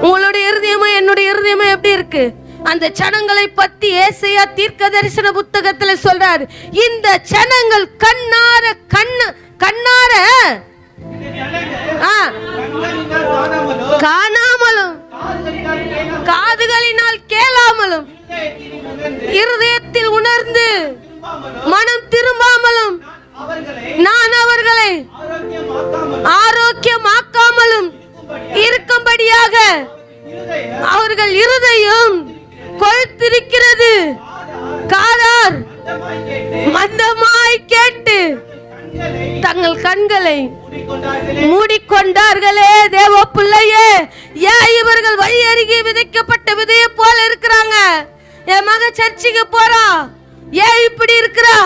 உங்களுடைய இருதயமும் என்னுடைய இருதயமும் எப்படி இருக்கு? அந்த ஜனங்களை பத்தி ஏசாயா தீர்க்க தரிசன புத்தகத்துல சொல்றாரு, இந்த ஜனங்கள் கண்ணார காணாமலும் காதுகளினால் கேளாமலும் இருதயத்தில் உணர்ந்து மனம் திரும்பாமலும் நான் அவர்களை ஆரோக்கியமாக்காமலும் இருக்கும்படியாக அவர்கள் இருதயம் கொழுத்திருக்கிறது, காதார் மந்தமாய் கேட்டு தங்கள் கண்களை மூடிக்கொண்டார்களே. தேவ பிள்ளையே, ஏன் இவர்கள் வழி அருகே விதைக்கப்பட்ட விதையை போல இருக்கிறாங்க? என் மக சர்ச்சுக்கு போறா, ஏன் இப்படி இருக்கிறா?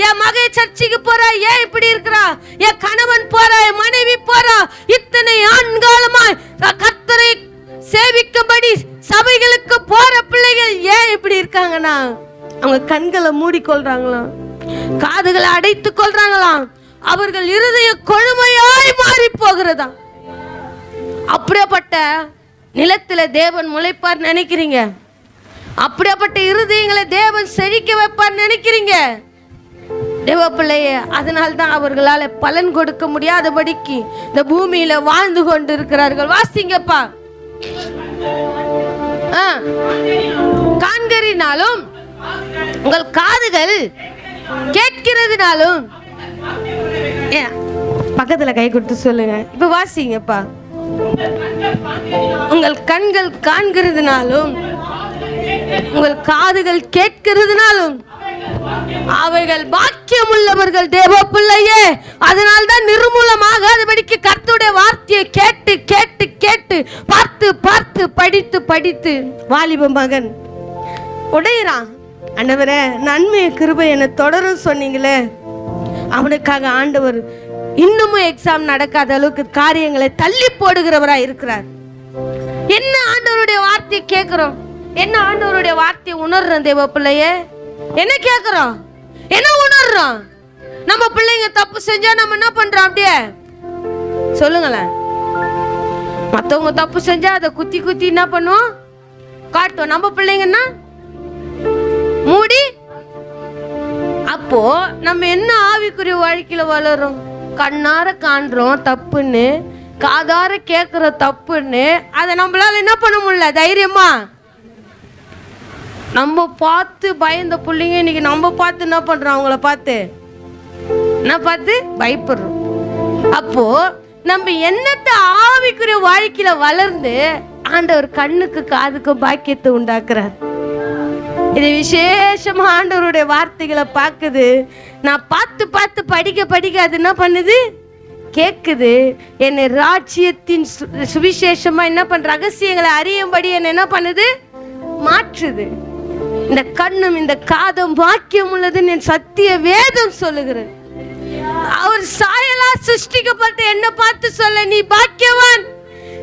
என் மகை சர்ச்சுக்கு போறா, ஏன் இப்படி இருக்கிறா? என் கணவன் போறா, என் மனைவி போறா, இத்தனை ஆண்காலமாய் கர்த்தரை சேவிக்கும்படி சபைகளுக்கு போற பிள்ளைகள் ஏன் இப்படி இருக்காங்கன்னா, அவங்க கண்களை மூடிக்கொள்றாங்களாம், காதுகளை அடைத்துக் கொள்றாங்களாம், அவர்கள் இருதய கொழுமையாய் மாறி போகிறதா. அப்படியாப்பட்ட நிலத்துல தேவன் முளைப்பார் நினைக்கிறீங்க? அப்படியாப்பட்ட இருதயங்களை தேவன் செழிக்க வைப்பார் நினைக்கிறீங்க? தேவ பிள்ளையே, அதனால்தான் அவர்களால பலன் கொடுக்க முடியாதபடிக்கு இந்த பூமியில வாழ்ந்து கொண்டு இருக்கிறார்கள். வாசிங்கப்பா. காண்கிறதினாலும் உங்கள் காதுகள் கேட்கிறதுனாலும், பக்கத்துல கை கொடுத்து சொல்லுங்க, இப்ப வாசிங்கப்பா. உங்கள் கண்கள் காண்கிறதுனாலும் உங்கள் காதுகள் கேட்கிறதுனாலும் அவைகள் பாக்கியம் உள்ளவர்கள். தேவ பிள்ளையே, அதனால்தான் நிர்மூலமாகாதபடிக்கு கர்த்தருடைய வார்த்தையை கேட்டு கேட்டு கேட்டு பார்த்து பார்த்து படித்து படித்து வாலிப மகன் உடையிறான். ஆண்டவரே, நன்மை கிருபை என்னை தொடரும் சொன்னீங்களே, அவனுக்காக ஆண்டவர் இன்னமும் எக்ஸாம் நடக்காத அளவுக்கு காரியங்களை தள்ளி போடுகிறவராய் இருக்கிறார். என்ன ஆண்டவருடைய வார்த்தையை கேட்கிறோம்? என்ன ஆண்டவருடைய வார்த்தையை உணர்றோம்? தேவ பிள்ளையே, என்ன கேட்கிறோம்? என்ன உணர்றோம்? நம்ம பிள்ளைங்க தப்பு செஞ்சா நம்ம என்ன பண்றோம்? அப்படியே சொல்லுங்களேன். மத்தவங்க தப்பு செஞ்சா அதை குத்தி குத்தி என்ன பண்ணுவோம்? காட்டுவோம். நம்ம பிள்ளைங்கன்னா மூடி. அப்போ நம்ம என்ன ஆவிக்குரிய வாழ்க்கையில வளரும்? கண்ணார காண்றோம் தப்புன்னு, காதார கேட்கிற தப்புன்னு, அதை நம்மளால என்ன பண்ண முடியல தைரியமா. நம்ம பார்த்து பயந்த பிள்ளைங்க இன்னைக்கு நம்ம பார்த்து என்ன பண்றோம்? அவங்கள பார்த்து என்ன பார்த்து பயப்படுறோம். அப்போ நம்ம என்னத்தை ஆவிக்குரிய வாழ்க்கையில வளர்ந்து ஆண்டவர் கண்ணுக்கு காதுக்கு பாக்கியத்தை உண்டாக்குறார். இது விசேஷமா ஆண்டவருடைய வார்த்தைகளை பார்க்குது. நான் பார்த்து பார்த்து படிக்க படிக்க அது என்ன பண்ணுது? கேட்குது. என்னை ராஜ்யத்தின் சுவிசேஷமா என்ன பண்ற ரகசியங்களை அறியும்படி என்ன பண்ணுது? மாற்றுது. இந்த கண்ணும் இந்த காதும் பாக்கியம் உள்ளதுன்னு சத்திய வேதம் சொல்லுகிறது. அவர் சாயலா சிருஷ்டிக்கப்பட்ட என்ன பார்த்து சொல்ல, நீ பாக்கியவான்,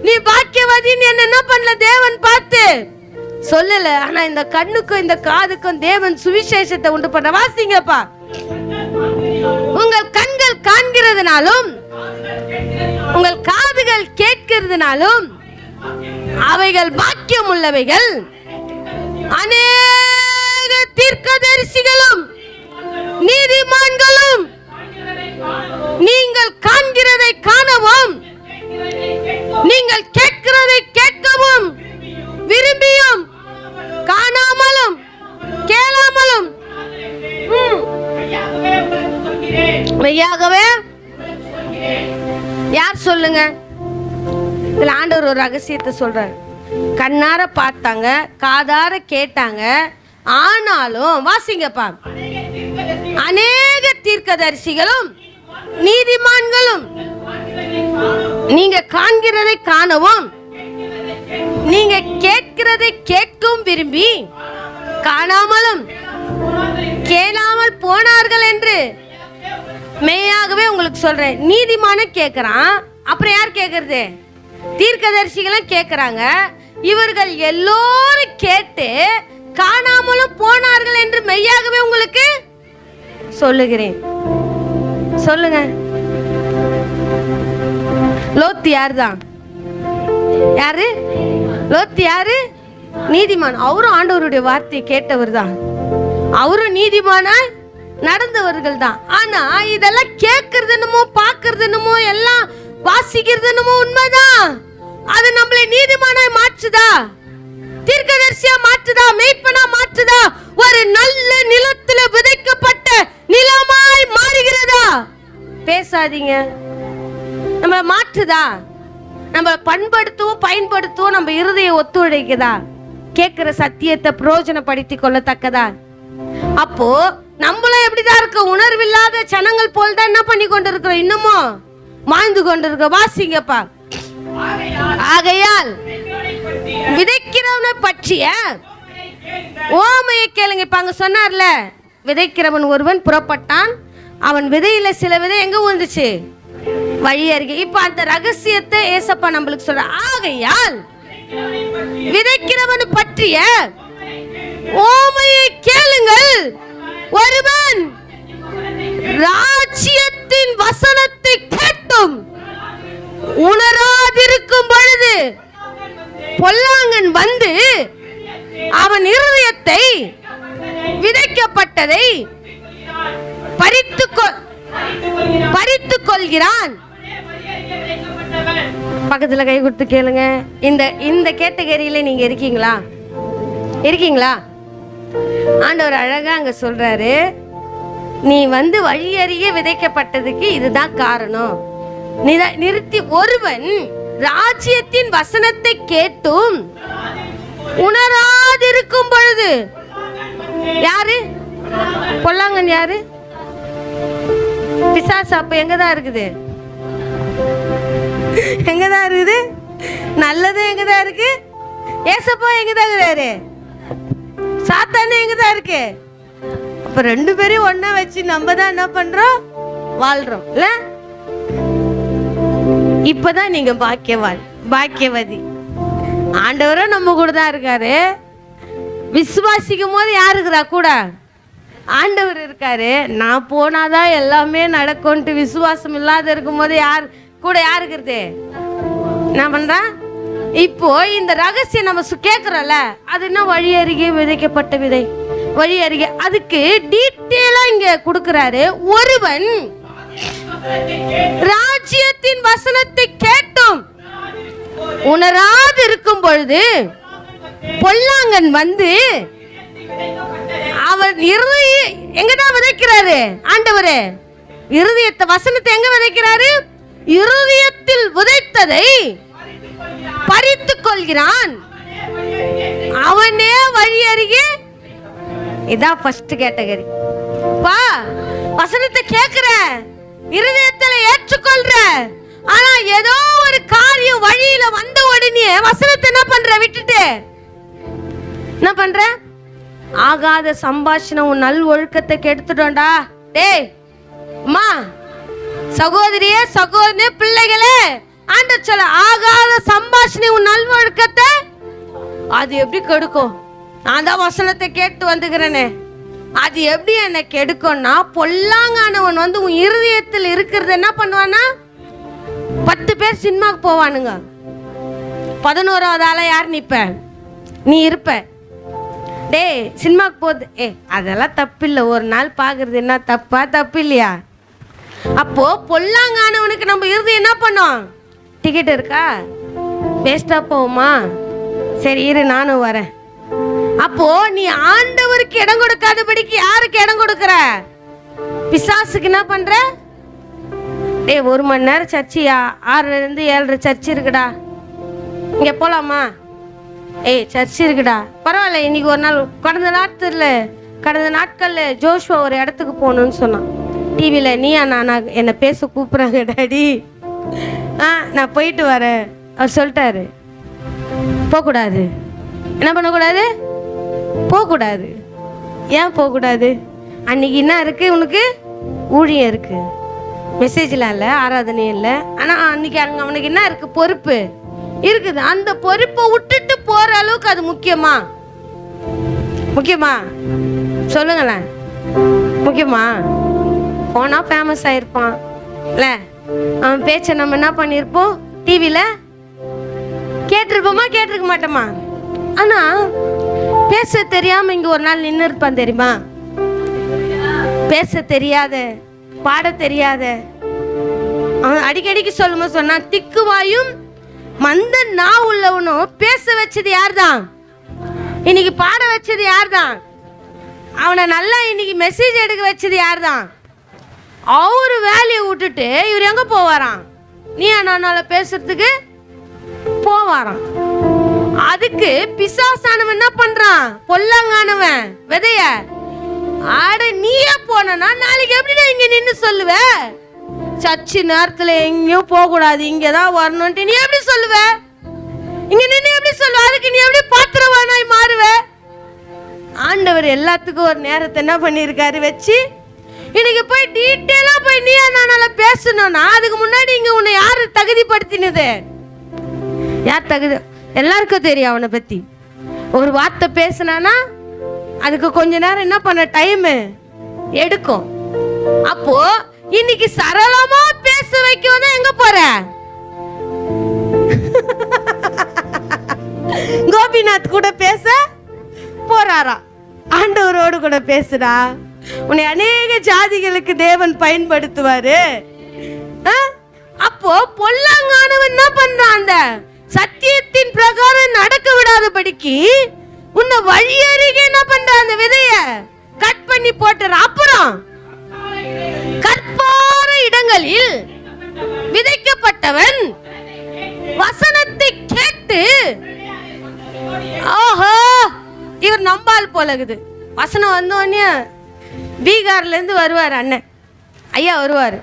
நீ பாக்கியவதின்னு என்ன பண்ணல தேவன் பார்த்து சொல்லல. ஆனா இந்த கண்ணுக்கும் இந்த காதுக்கும் தேவன் சுவிசேஷத்தை உண்டு பண்ண. வாசிங்கப்பா. உங்கள் கண்கள் காண்கிறதுனாலும் உங்கள் காதுகள் கேட்கிறதுனாலும் அவைகள் பாக்கியம் உள்ளவைகள். அநேக தீர்க்கதரிசிகளும் நீதிமான்களும் நீங்கள் காண்கிறதை காணவும் நீங்கள் கேட்கிறதை கேட்கவும் விரும்பியும் காணாமலும் கேளாமலும் மெய்யாகவே. யார் சொல்லுங்க? இதுல ஆண்டவர் ஒரு ரகசியத்தை சொல்றாரு. கண்ணார பார்த்தாங்க, காதார கேட்டாங்க, ஆனாலும் வாசிங்கப்பா, அநேக தீர்க்கதரிசிகளும் நீதிமான்களும் நீங்க காண்கிறதை காணவும் நீங்க கேட்கிறதை கேட்கும் விரும்பி காணாமலும் கேளாமல் போனார்கள் என்று மெய்யாகவே உங்களுக்கு சொல்றேன். நீதிமான கேட்கிறான், அப்புறம் யார் கேட்கறது? தீர்க்கதரிசிகளும் கேட்கிறாங்க. இவர்கள் எல்லோரும் கேட்டு காணாமலும் போனார்கள் என்று மெய்யாகவே உங்களுக்கு சொல்லுகிறேன். சொல்லுங்க. லோத்து யாருதான்? யாரு? லோத்து யாரு? நீதிமான். அவரும் ஆண்டவருடைய வார்த்தையை கேட்டவர் தான், அவரும் நீதிமானாய் நடந்தவர்கள் தான். ஆனா இதெல்லாம் கேட்கறது என்னமோ, பார்க்கறது என்னமோ, எல்லாம் வாசிக்கிறது என்னமோ உண்மைதான். அது நம்மளை நீதிமானாய் மாற்றுதா? தீர்க்கதரிசியா மாற்றுதா? மெய்ப்பனா மாற்றுதா? ஒரு நல்ல நிலத்துல விதைக்கப்பட்ட நிலமாய் மாறுகிறதா? பேசாதீங்க. நம்ம மாற்றுதா? நம்ம பண்படுத்துவோம், பயன்படுத்துவோம், நம்ம இருதய ஒத்துழைக்குதா? கேட்கிற சத்தியத்தை பிரயோஜனப்படுத்திக் கொள்ளத்தக்கதா? அப்போ நம்மளும் எப்படிதான் இருக்க? உணர்வில்லாத ஜனங்கள் போல் தான் என்ன பண்ணி கொண்டு இருக்கிறோம்? இன்னமும் மாய்ந்து கொண்டு இருக்க. வாசிங்கப்பா. ஆகையால் விதைக்கிறவனை பற்றிய ஓமையை கேளுங்க. இப்ப அங்க சொன்னார்ல, விதைக்கிறவன் ஒருவன் புறப்பட்டான், அவன் விதையில சில விதை எங்க வந்துச்சு? வழி அருகே. இப்ப அந்த ரகசியத்தை ஏசப்பா நம்மளுக்கு சொல்ற. ஆகையால் விதைக்கிறவன் பற்றிய ஓமையை கேளுங்கள். ஒருவன் ராஜ்யத்தின் வசனத்தை கேட்டும் உணராதிருக்கும் பொழுது பொல்லாங்கன் வந்து அவன் இருதயத்தை விதைக்கப்பட்டதை பறித்துக் கொள்கிறான். பக்கத்துல கை கொடுத்து கேளுங்க. இந்த கேட்டகரியில நீங்க இருக்கீங்களா? இருக்கீங்களா? ஆண்டவர் அழகா அங்க சொல்றாரு, நீ வந்து வழி அருகே விதைக்கப்பட்டதுக்கு இதுதான் காரணம். நிறுத்தி, ஒருவன் ராஜ்யத்தின் வசனத்தை கேட்டும் உணராதிருக்கும் பொழுது. யாரு பொல்லாங்கன்? யாரு? பிசாசு. அப்ப எங்கதான் இருக்குது? எங்கதான் இருக்குது? நல்லது எங்கதான் இருக்கு? ஏசப்பா எங்கதான் இருக்கிறாரு? சாத்தானே எங்கதான் இருக்கு? அப்ப ரெண்டு பேரும் ஒன்னா வச்சு நம்ம தான் என்ன பண்றோம்? வாழ்றோம் இல்ல? இப்பதான் நீங்க பாக்கியவான், பாக்கியவதி. ஆண்டவரும் நம்ம கூட தான் இருக்காரு. விசுவாசிக்கும் போது யாரு இருக்கிறா கூட? ஆண்டவர் இருக்காரு. நான் போனாதான் எல்லாமே நடக்கும்ட்டு விசுவாசம் இல்லாத இருக்கும் போது யார் கூட? யாரு இருக்கிறது? என்ன பண்றா? இப்போ இந்த ரகசியம் நம்ம கேட்கிறோம்ல, அது என்ன? வழி அருகே விதைக்கப்பட்ட விதை. வழி அருகே. அதுக்கு டீட்டெயிலா இங்க கொடுக்கிறாரு. ஒருவன் ராஜ்யத்தின் வசனத்தை கேட்டும் உணராது இருக்கும் பொழுது பொல்லாங்கன் வந்து அவன் எங்கதான் விதைக்கிறாரு? ஆண்டவரே இருதயத்தை, வசனத்தை எங்க விதைக்கிறாரு? இருதயத்தில் விதைத்ததை பறித்துக் கொள்கிறான். அவனே வழி அருகே. இதான் ஃபர்ஸ்ட் கேட்டகரி. பா, வசனத்தை கேட்கிற, இருதயத்துல ஏற்றுக்கொள்ற, ஆனா ஏதோ ஒரு காரியம் வழியில வந்த உடனே வசனத்தை என்ன பண்ற? விட்டுட்டு என்ன பண்ற? ஆகாத சம்பாஷணம், உன் நல் ஒழுக்கத்தை கெடுத்துட்டோம்டா. டேய் அம்மா, சகோதரியே, சகோதரனே, பிள்ளைகளே, ஆண்டவர் சொல்ல, ஆகாத சம்பாஷணை உன் நல் ஒழுக்கத்தை அது எப்படி கெடுக்கும்? நான் தான் வசனத்தை கேட்டு வந்துக்கிறேனே, அது எப்படி என்ன கெடுக்கும்னா, பொல்லாங்கானவன் வந்து உன் இருதயத்தில் இருக்கிறது என்ன பண்ணுவானா? 10 பேர் சினிமாக்கு போவானுங்க, 11வது ஆளா யார் நிப்ப? நீ இருப்ப. டேய் சினிமாக்கு போகுது, அதெல்லாம் தப்பு இல்லை, ஒரு நாள் பாக்குறது என்ன தப்பா? தப்பு இல்லையா? அப்போ பொல்லாங்கானவனுக்கு நம்ம இருதயம் என்ன பண்ணோம்? டிக்கெட் இருக்கா? வேஸ்டா போகுமா? சரி இரு, நானும் வரேன். அப்போ நீ ஆண்டவருக்கு இடம் கொடுக்காதபடிக்கு யாருக்கு இடம் கொடுக்கற? பிசாசுக்கு என்ன பண்ற? டேய் 1 மணி நேரம் சர்ச்சியா? 6ல இருந்து 7:30 சர்ச்சு இருக்குடா, இங்க போலாமா? சர்ச்சு இருக்குடா, பரவாயில்ல. இன்னைக்கு ஒரு நாள், கடந்த நாட்கள்ல ஜோஷுவா ஒரு இடத்துக்கு போகணும்னு சொன்னான். டிவியில நீயா நானா என்னை பேச கூப்பிடுறாங்க டாடி. நான் போயிட்டு வரேன் அவர் சொல்லிட்டாரு. போகக்கூடாது. என்ன பண்ணக்கூடாது? போகக்கூடாது. ஏன் போகக்கூடாது? அன்னைக்கு என்ன இருக்கு உனக்கு? ஊழியம் இருக்கு, மெசேஜ்லாம் இல்லை, ஆராதனையும் இல்லை. ஆனால் அன்னைக்கு அங்கே அவனுக்கு என்ன இருக்கு? பொறுப்பு இருக்குது. அந்த பொறுப்பை விட்டுட்டு போற அளவுக்கு அது முக்கியமா? முக்கியமா சொல்லுங்களேன். முக்கியமா? போனா ஃபேமஸ் ஆயிருப்பான் இல்ல, அவன் பேச்ச நம்ம என்ன பண்ணிருப்போம்? டிவியில கேட்டிருப்போமா, கேட்டிருக்க மாட்டோமா? ஆனா பேச தெரியாம இங்க ஒரு நாள் நின்று இருப்பான் தெரியுமா? பேச தெரியாத, பாட தெரியாத, அவன் அடிக்கடிக்கு சொல்லுமா சொன்னா, திக்குவாயும் மந்த நான் உள்ளவனும் பேச வச்சது யார்தான்? இன்னைக்கு பாட வச்சது யார்தான்? அவனை நல்லா இன்னைக்கு மெசேஜ் எடுக்க வச்சது யார்தான்? அவரு வேலையை விட்டுட்டு இவர் எங்க போவாராம்? நீ நானால பேசுறதுக்கு போவாராம். அதுக்கு பிசாசானவன் என்ன பண்றான்? பொல்லாங்கானவன் விதைய ஆட நீயே போனா நாளைக்கு எப்படி இங்க நின்னு சொல்லுவ? சர்ச்சு நேரத்துல எங்கேயும் போக கூடாது, இங்கதான் வரணும்ட்டு நீ எப்படி சொல்லுவ? இங்க நின்று எப்படி சொல்லுவ? அதுக்கு நீ எப்படி பாத்திரவானாய் மாறுவ? ஆண்டவர் எல்லாத்துக்கும் ஒரு நேரத்தை என்ன பண்ணிருக்காரு வச்சு, இன்னைக்கு போய் டீட்டெயிலா போய் நீ நானால பேசணும்னா அதுக்கு முன்னாடி இங்க உன்னை யாரு தகுதிப்படுத்தினது? யார் தகுதி? எல்லாருக்கும் தெரியும் அவனை பத்தி. ஒரு வார்த்தை பேசினானா அதுக்கு கொஞ்ச நேரம் என்ன பண்ண டைம் எடுக்கும். அப்போ இன்னைக்கு சரளமா பேச வைக்கணும். எங்க போற? கோபிநாத் கூட பேச போறாரா? ஆண்டவரோடு கூட பேசுறா. உன்னை அநேக ஜாதிகளுக்கு தேவன் பயன்படுத்துவாரு. அப்போ பொல்லாங்கானவன் என்ன பண்றான்? அந்த சத்தியத்தின் பிரகாரம் நடக்க விடாதபடிக்கு உன்னை வழி அருகே என்ன பண்ற? அந்த விதைய கட் பண்ணி போட்டுற. அப்புறம் கற்பார இடங்களில் விதைக்கப்பட்டவன் வசனத்தை கேட்டு, ஓஹோ இவர் நம்பால் போலகுது. வசனம் வந்தோடனே பீகார்ல இருந்து வருவார் அண்ணன் ஐயா வருவார்.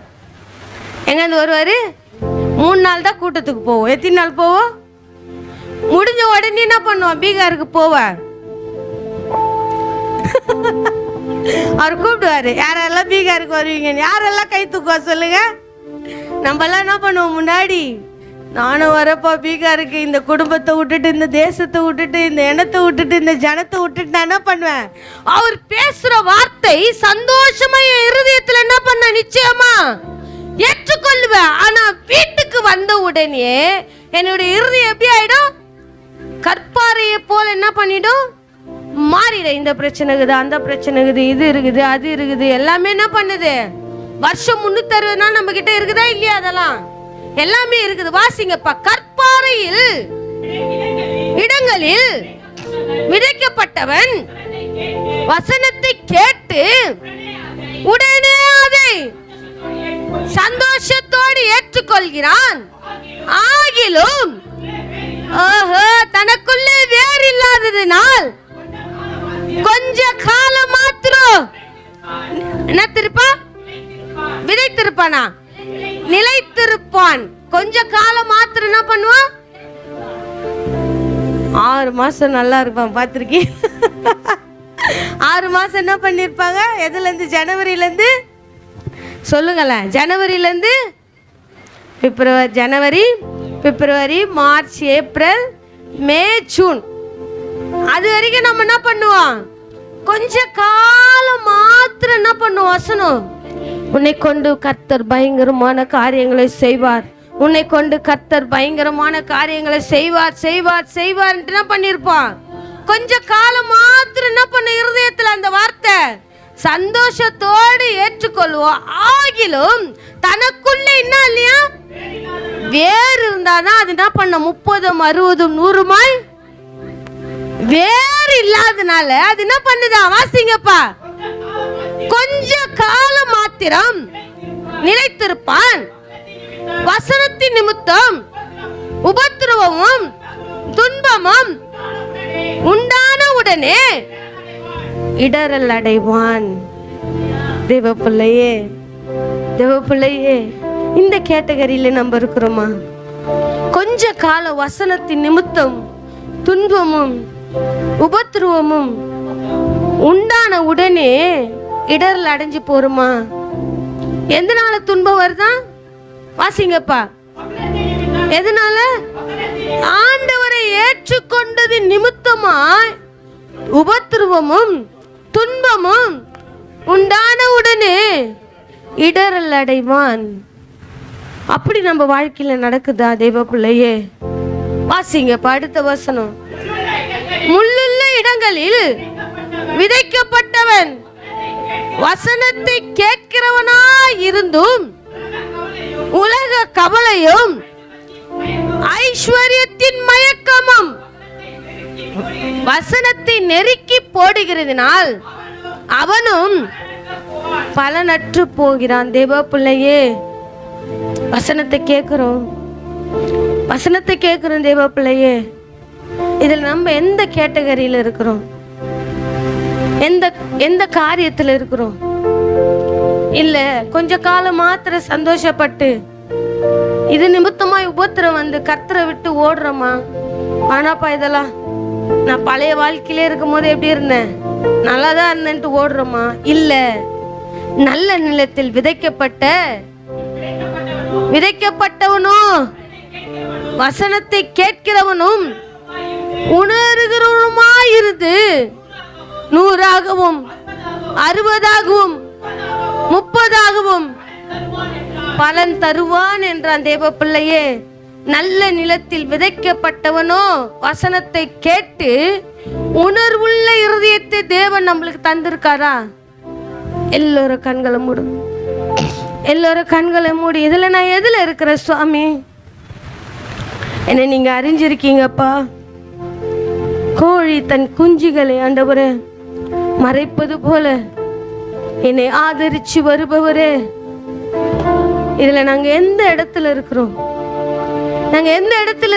எங்கேருந்து வருவார்? 3 நாள் தான் கூட்டத்துக்கு போவோம். எத்தனை நாள் போவோம்? முடிஞ்ச உடனே என்ன பண்ணுவோம்? பீகாருக்கு போவார். அவர் கூப்பிடுவாரு, யாரெல்லாம் பீகாருக்கு வருவீங்க? யாரெல்லாம் கை தூக்குவா சொல்லுங்க. நம்ம எல்லாம் என்ன பண்ணுவோம்? முன்னாடி நானும் வரப்பா பீகாருக்கு, இந்த குடும்பத்தை விட்டுட்டு, இந்த தேசத்தை விட்டுட்டு, இந்த இனத்தை விட்டுட்டு, இந்த ஜனத்தை விட்டுட்டு நான் என்ன பண்ணுவேன்? அவர் பேசுற வார்த்தை சந்தோஷமா என் இருதயத்துல என்ன பண்ண நிச்சயமா ஏற்றுக்கொள்ளுவேன். ஆனா வீட்டுக்கு வந்த உடனே என்னுடைய இருதயம் எப்படி ஆயிடும்? கற்பாறையை போல என்ன பண்ணிடும்? மாறிட. இந்த பிரச்சனை இருக்குது, அந்த பிரச்சனை இருக்குது, இது இருக்குது, அது இருக்குது, எல்லாமே என்ன பண்ணுது? வருஷம் 360 நாள் நம்ம கிட்ட இருக்குதா இல்லையா? அதெல்லாம் எல்லாமே இருக்குது. வாசிங்கப்பா. கற்பாறையில் இடங்களில் விதைக்கப்பட்டவன் வசனத்தை கேட்டு உடனே அதை சந்தோஷத்தோடு ஏற்றுக்கொள்கிறான். ஆகிலும் தனக்குள்ளே வேறு இல்லாததினால் கொஞ்ச காலம் மாத்திரம் என்ன திருப்பான்? விதைத்திருப்பானா? நிலைத்திருப்பான். கொஞ்ச காலம் மாத்திரம் என்ன பண்ணுவான்? 6 மாசம் நல்லா இருப்பான். பார்த்திருக்கீங்க? 6 மாசம் என்ன பண்ணிருப்பாங்க? எதுல இருந்து? ஜனவரியில இருந்து சொல்லுங்களேன். ஜனவரியில இருந்து ஜனவரி, பிப்ரவரி, மார்ச், ஏப்ரல், மே, ஜூன், அது வரைக்கும் நம்ம என்ன பண்ணுவோம்? கொஞ்ச காலம் மாத்திரம் என்ன பண்ணுவோம்? வசனம், உன்னை கொண்டு கர்த்தர் பயங்கரமான காரியங்களை செய்வார், உன்னை கொண்டு கர்த்தர் பயங்கரமான காரியங்களை செய்வார் செய்வார் செய்வார் என்ன பண்ணிருப்பான்? கொஞ்ச காலம் மாத்திரம் என்ன பண்ண இருதயத்துல அந்த வார்த்தை சந்தோஷத்தோடு ஏற்றுக்கொள்வோம். ஆகிலும் தனக்குள்ள என்ன இல்லையா? வேறு இருந்தாதான் அது என்ன பண்ண 30, 60, 100 வேறு இல்லாதனால அது என்ன பண்ணுதா? வாசிங்கப்பா. கொஞ்ச காலம் மாத்திரம் நிலைத்திருப்பான். வசனத்தின் நிமித்தம் உபத்திரவமும் துன்பமும் உண்டான உடனே இடரல் அடைவான். தேவ பிள்ளையே, தேவ பிள்ளையே, இந்த கேட்டகரியில நம்ம இருக்கிறோமா? கொஞ்ச கால வசனத்தின் நிமித்தம் துன்பமும் உபத்திரவமும் உண்டான உடனே இடரல் அடைஞ்சு போருமா? எதனால துன்பம் வருதா? வாசிங்கப்பா. எதனால? ஆண்டவரை ஏற்றுக்கொண்டது நிமித்தமாய் உபத்திரவமும் துன்பமும் உண்டான உடனே இடரல் அடைவான். அப்படி நம்ம வாழ்க்கையில நடக்குதா? தேவ பிள்ளையே, வாசிங்க அடுத்த வசனம். முள்ளுள்ள இடங்களில் விதைக்கப்பட்டவன் வசனத்தை கேட்கிறவனாய் இருந்தும் உலக கவலையும் ஐஸ்வர்யத்தின் மயக்கமும் வசனத்தை நெருக்கி போடுகிறதுனால் அவனும் பலனற்று போகிறான். தேவ பிள்ளையே, வசனத்தை கேட்கிறோம் தேவ பிள்ளையே. இதில் நம்ம எந்த கேட்டகரியில இருக்கிறோம்? எந்த காரியத்துல இருக்கிறோம்? இல்ல கொஞ்ச காலம் மாத்திர சந்தோஷப்பட்டு இது நிமித்தமாய் உபத்திரம் வந்து கர்த்தரை விட்டு ஓடுறோமா? ஆனாப்பா இதெல்லாம் நான் பழைய வாழ்க்கையிலே இருக்கும் போது எப்படி இருந்தேன், நல்லாதான் இருந்தேன்ட்டு ஓடுறோமா? இல்ல, நல்ல நிலத்தில் விதைக்கப்பட்டவனும் வசனத்தை கேட்கிறவனும் உணர்கிறவனுமாயிருந்து 100ஆகவும் 60ஆகவும் 30ஆகவும் பலன் தருவான் என்றான். தேவ பிள்ளையே, நல்ல நிலத்தில் விதைக்கப்பட்டவனோ வசனத்தை கேட்டு உணர்வுள்ள இருதயத்தை தேவன் நம்மளுக்கு தந்திருக்காரா? எல்லோரும் கண்களை மூடி இதுல நான் எதுல இருக்கிற சுவாமி? என்ன நீங்க அறிஞ்சிருக்கீங்கப்பா. கோழி தன் குஞ்சுகளை ஆண்டவரே மறைப்பது போல என்னை ஆதரிச்சு வருபவரே, இதுல நாங்க எந்த இடத்துல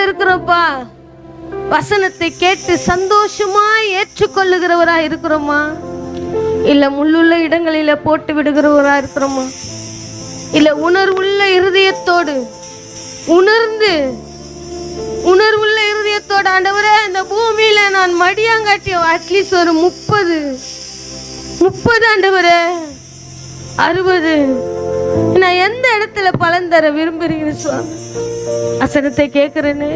இருக்கிறோம்ப்பா? வசனத்தை கேட்டு சந்தோஷமாய் ஏற்றுக்கொள்ளுகிறவரா இருக்கிறோமா? இல்ல முள்ளுள்ள இடங்களில போட்டு விடுகிறவரா இருக்கிறோமா? இல்ல உணர்வுள்ள இருதயத்தோடு உணர்வுள்ள இருதயத்தோடு ஆண்டவரே இந்த பூமியில நான் மடியாங்காட்டிய அட்லீஸ்ட் ஒரு 30 ஆண்டவரே 60 நான் எந்த இடத்துல பலன் தர விரும்புகிறேன் சுவாமி? வசனத்தை கேட்கிறேன்னு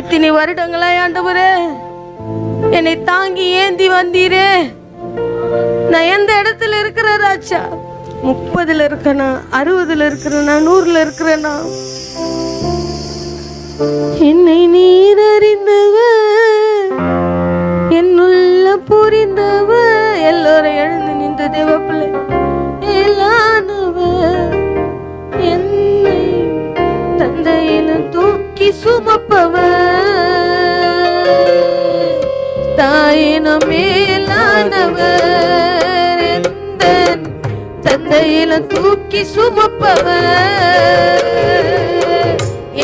இத்தனை வருடங்களா ஆண்டவரே என்னை தாங்கி ஏந்தி வந்தீரே. நான் எந்த இடத்துல இருக்கிற ராஜா? 30ல இருக்கனா, 60ல இருக்கிறனா, 100ல இருக்கிறனா? என்னை நீர் அறிந்தவர், என்னுள்ள புரிந்தவர். எல்லோரும் எழுந்து நின்ற தேவ பிள்ளை, என்னை தந்தையில தூக்கி சுமப்பவர், தாயின மேலானவர், எந்த தந்தையில தூக்கி சுமப்பவர்.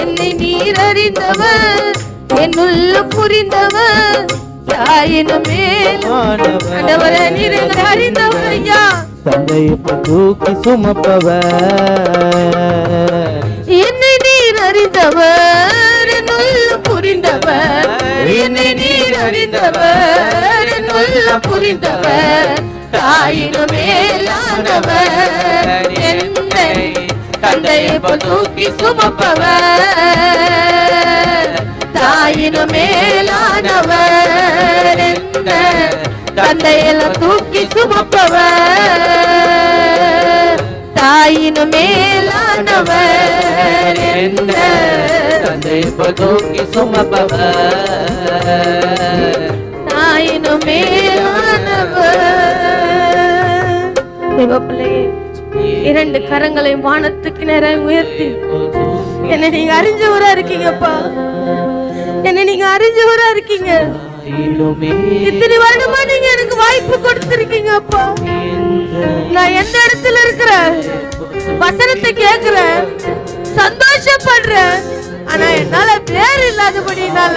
என்னை நீர் அறிந்தவர், என்னுள்ள புரிந்தவர், தாயின மேலானவர், நீர் அறிந்தவர் ஐயா. தந்தையை தூக்கி சுமப்பவர். என்னை நீர் அறிந்தவர், என்னுள்ள புரிந்தவர், என்னை நீர் அறிந்தவர், என்னுள்ள புரிந்தவர், தாயின மேலானவர், என்னை தந்தையை தூக்கி சுமப்பவர், தாயின மேலானவர், என்னை தந்தையில தூக்கி சுமப்பவர், தாயின மேலானவர், என்ற தந்தையை தூக்கி சுமப்பவர், தாயின மேலானவர். தேவப்பிள்ளையே, 2 கரங்களை வானத்துக்கு நேரம் உயர்த்தி என்ன நீங்க அறிஞ்சவரா இருக்கீங்கப்பா. என்ன நீங்க அறிஞ்சவரா இருக்கீங்க. இத்தனை வருடமா நீங்க எனக்கு வாய்ப்பு கொடுத்திருக்கீங்கப்பா. நான் எந்த இடத்துல இருக்கிறேன்? வசனத்தை கேட்கிறேன், சந்தோஷப்படுறேன். ஆனா என்னால பேர் இல்லாதபடினால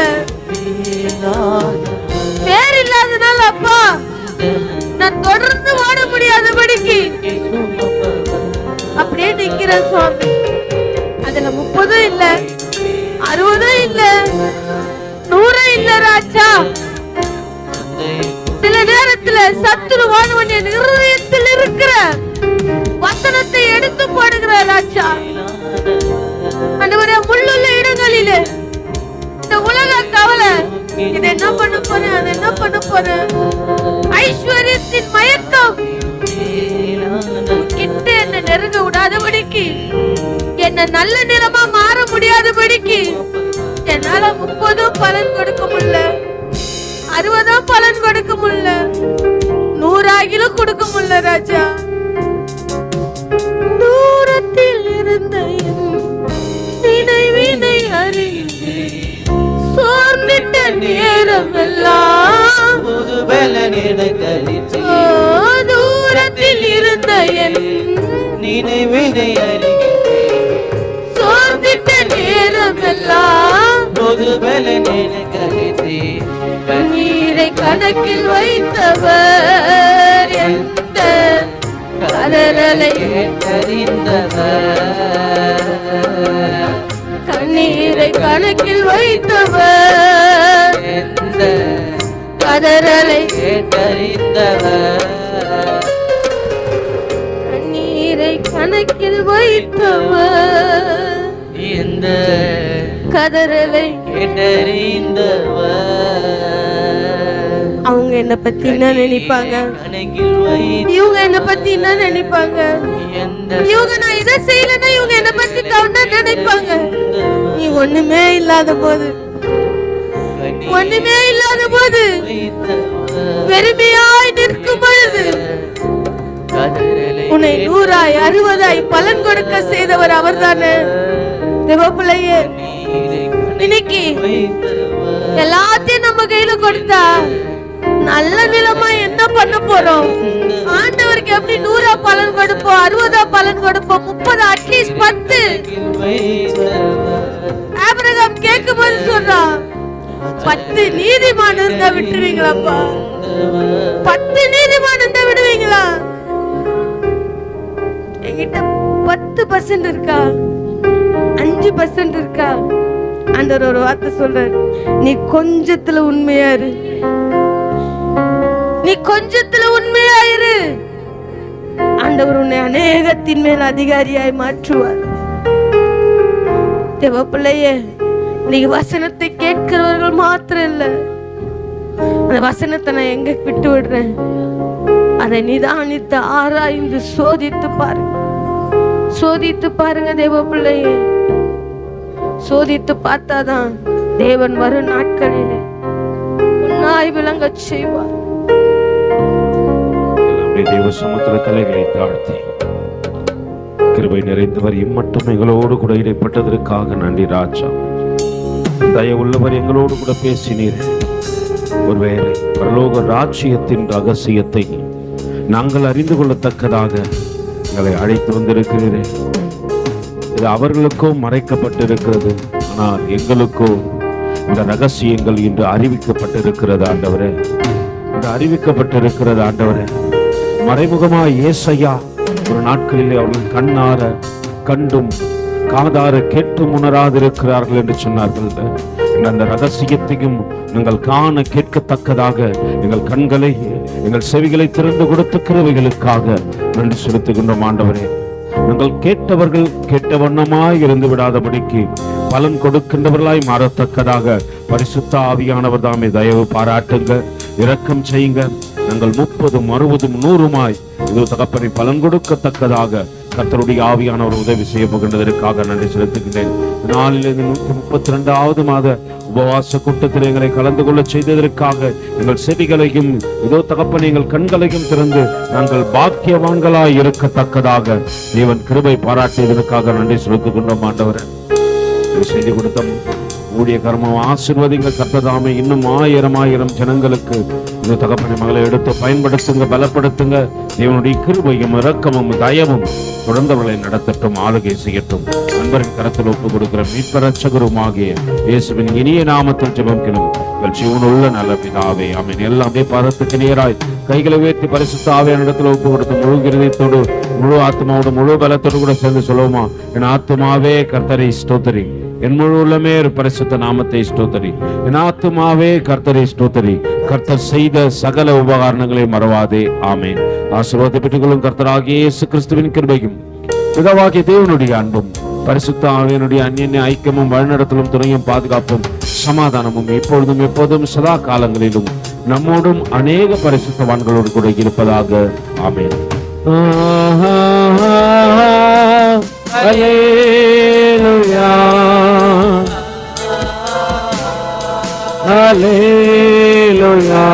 அப்பா நான் தொடர்ந்து வாட முடியாதபடிக்கு அப்படியே நிக்கிறேன் சுவாமி. அதுல 30 இல்ல, 60 இல்ல, 100 இல்ல ராஜா. சில நேரத்துல சத்துருவானவன் என் இருதயத்தில் இருக்கிற வசனத்தை எடுத்து போடுகிற ராஜா. ஆண்டவரே, முள்ளுள்ள இடங்களிலே இந்த உலக கவலை, இது என்ன பண்ண போறேன், அது என்ன பண்ண போறேன், ஐஸ்வர்யத்தின் மயக்கம் கிட்ட என்ன நெருங்க விடாதபடிக்கு, என்ன நல்ல நிறமா மாற முடியாதபடிக்கு, என்ன என்னால 30 பலன் கொடுக்க முடியல, 60 பலன் கொடுக்க முடியல, 100 கொடுக்க முடியல ராஜா. தூரத்தில் இருந்த நினைவினை அறிந்து சோர்ந்திட்ட நேரம் எல்லாம் புது பலன் எனக்கு தூரத்தில் இருந்த என் நினைவினை சோர்ந்திட்ட நேரம் எல்லாம் புது பலன் எனக்கு கண்ணீரை கணக்கில் வைத்தவர் எந்த கதறலை கண்ணீரை கணக்கில் வைத்தவர் எந்த கதறலை கேட்டறிந்தவர் கண்ணீரை கணக்கில் வைத்தவர் எந்த கதறலை கேட்டறிந்தவர். அவங்க என்ன பத்தி என்ன நினைப்பாங்க, இவங்க என்ன பத்தி என்ன நினைப்பாங்க, இவங்க நான் இதை செய்யலன்னா இவங்க என்ன பத்தி தவணை நினைப்பாங்க. நீ ஒண்ணுமே இல்லாத போது, ஒண்ணுமே இல்லாத போது, வெறுமையாய் நிற்கும் பொழுது உன்னை 100 60 பலன் கொடுக்க செய்தவர் அவர் தானே. தேவப்பிள்ளையே, இன்னைக்கு எல்லாத்தையும் நம்ம கையில கொடுத்தா நல்ல நிலமா என்ன பண்ண போறோம்? ஆண்டவருக்கு எப்படி 100 பலன் கொடுப்போம், 60 பலன் கொடுப்போம், 30 அட்லீஸ்ட் 10. ஆபிரகாம் கேட்கும்போது சொல்றான், 10 நீதிமான் இருந்தா விட்டுருவீங்களாப்பா? 10 நீதிமான் இருந்தா விடுவீங்களா? என்கிட்ட 10% இருக்கா, 5% இருக்கா? ஆண்டவர் ஒரு வார்த்தை சொல்றாரு, நீ கொஞ்சத்துல உண்மையா இரு, நீ கொஞ்சத்துல உண்மையா இரு, ஆண்டவர் உன்னை அநேகத்தின் மேல் அதிகாரியாய் மாற்றுவார். தேவப்பிள்ளையே, நீங்க வசனத்தை கேட்கிறவர்கள் மாத்திரம் இல்ல, அந்த வசனத்தை நான் எங்க விட்டு விடுறேன், அதை நிதானித்து ஆராய்ந்து சோதித்து பாருங்க, சோதித்து பாருங்க தேவப்பிள்ளையே. சோதித்து பார்த்தாதான் தேவன் வரும் நாட்களிலே உன்னாய் விளங்க செய்வார். தேவ சமுத்திர தலைகளை தாழ்த்தி கிருபை நிறைந்தவர் இம்மட்டும் எங்களோடு கூட இடைப்பட்டதற்காக நன்றி ராஜா. தயவுள்ளவர் எங்களோடு கூட பேசினீர். ஒருவேளை பரலோக ராஜ்யத்தின் ரகசியத்தை நாங்கள் அறிந்து கொள்ளத்தக்கதாக எங்களை அழைத்து வந்திருக்கிறீரே. இது அவர்களுக்கோ மறைக்கப்பட்டிருக்கிறது, ஆனால் எங்களுக்கோ இந்த ரகசியங்கள் இன்று அறிவிக்கப்பட்டிருக்கிறது ஆண்டவரே. இன்று அறிவிக்கப்பட்டிருக்கிறது ஆண்டவரே. மறைமுகமாய் ஏசையா ஒரு நாட்களிலே அவர்கள் கண்ணார கண்டும் காதார கேட்டும் உணராதிருக்கிறார்கள் என்று சொன்னார்கள். அந்த ரகசியத்தையும் நீங்கள் காண கேட்கத்தக்கதாக எங்கள் கண்களை எங்கள் செவிகளை திறந்து கொடுத்த கிருபைகளுக்காக நன்றி செலுத்துகின்றோம் ஆண்டவரே. நாங்கள் கேட்டவர்கள் கேட்ட வண்ணமாய் இருந்து விடாதபடிக்கு பலன் கொடுக்கின்றவர்களாய் மாறத்தக்கதாக பரிசுத்த ஆவியானவர் தாமே தயவு பாராட்டுங்க, இரக்கம் செய்யுங்க. நாங்கள் 30, 60, 100 இது தகப்பனை பலன் கொடுக்கத்தக்கதாக கர்த்தருடைய ஆவியானவர் உதவி செய்ய போகின்றதற்காக நன்றி செலுத்துகின்றேன். நாளில் 132வது மாத உபவாச கூட்டத்தில் எங்களை கலந்து கொள்ள செய்ததற்காக எங்கள் செவிகளையும் இதோ தகப்பனை எங்கள் கண்களையும் திறந்து நாங்கள் பாக்கியவான்களாய் இருக்கத்தக்கதாக தேவன் கிருபை பாராட்டியதற்காக நன்றி செலுத்துகின்றோம் ஆண்டவரே. செய்தி கொடுத்த ஊழிய கர்மம் ஆசீர்வதிங்க கர்த்ததாமே. இன்னும் 1000 ஜனங்களுக்கு இந்த தகப்பனை மகளை எடுத்து பயன்படுத்துங்க, பலப்படுத்துங்க. தேவனுடைய கிருபையும் இரக்கமும் தயவும் தொடர்ந்தவர்களை நடத்தட்டும், ஆளுகை செய்யட்டும். அன்பரின் கரத்தில் ஒப்பு கொடுக்கிற மீட்பரட்சகருமாகிய இயேசுவின் இனிய நாமத்தில் ஜெபம் ஜீவனுள்ள நல்ல பிதாவே, ஆமென். எல்லாம் அப்படியே பாதத்துக்கு நேராய் கைகளை உயர்த்தி பரிசுத்த ஆவியான இடத்துல ஒப்பு கொடுத்து முழு இருதயத்தோடு முழு ஆத்மாவோடு முழு பலத்தோடு கூட சேர்ந்து சொல்லுவோமா? என் ஆத்மாவே கர்த்தரை ஸ்தோத்திரி, என் முழு உள்ளமே பரிசுத்த நாமத்தை ஸ்தோத்திரி, என் ஆத்மாவே கர்த்தரை ஸ்தோத்திரி, கர்த்தர் செய்த சகல உபகாரணங்களை மறவாதே. ஆமென். ஆசீர்வாதத்தை பெற்றுக்கொள்ளும் கர்த்தராகிய இயேசு கிறிஸ்துவின் கிருபையும் பிதாவாகிய தேவனுடைய அன்பும் பரிசுத்த ஆவியானுடைய அந்நிய ஐக்கியமும் வழிநடத்தலும் துணையும் பாதுகாப்பும் சமாதானமும் இப்பொழுதும் எப்போதும் சதா காலங்களிலும் நம்மோடும் அநேக பரிசுத்தவான்களோடு கூட இருப்பதாக. ஆமென். அல்லேலூயா. அல்லேலூயா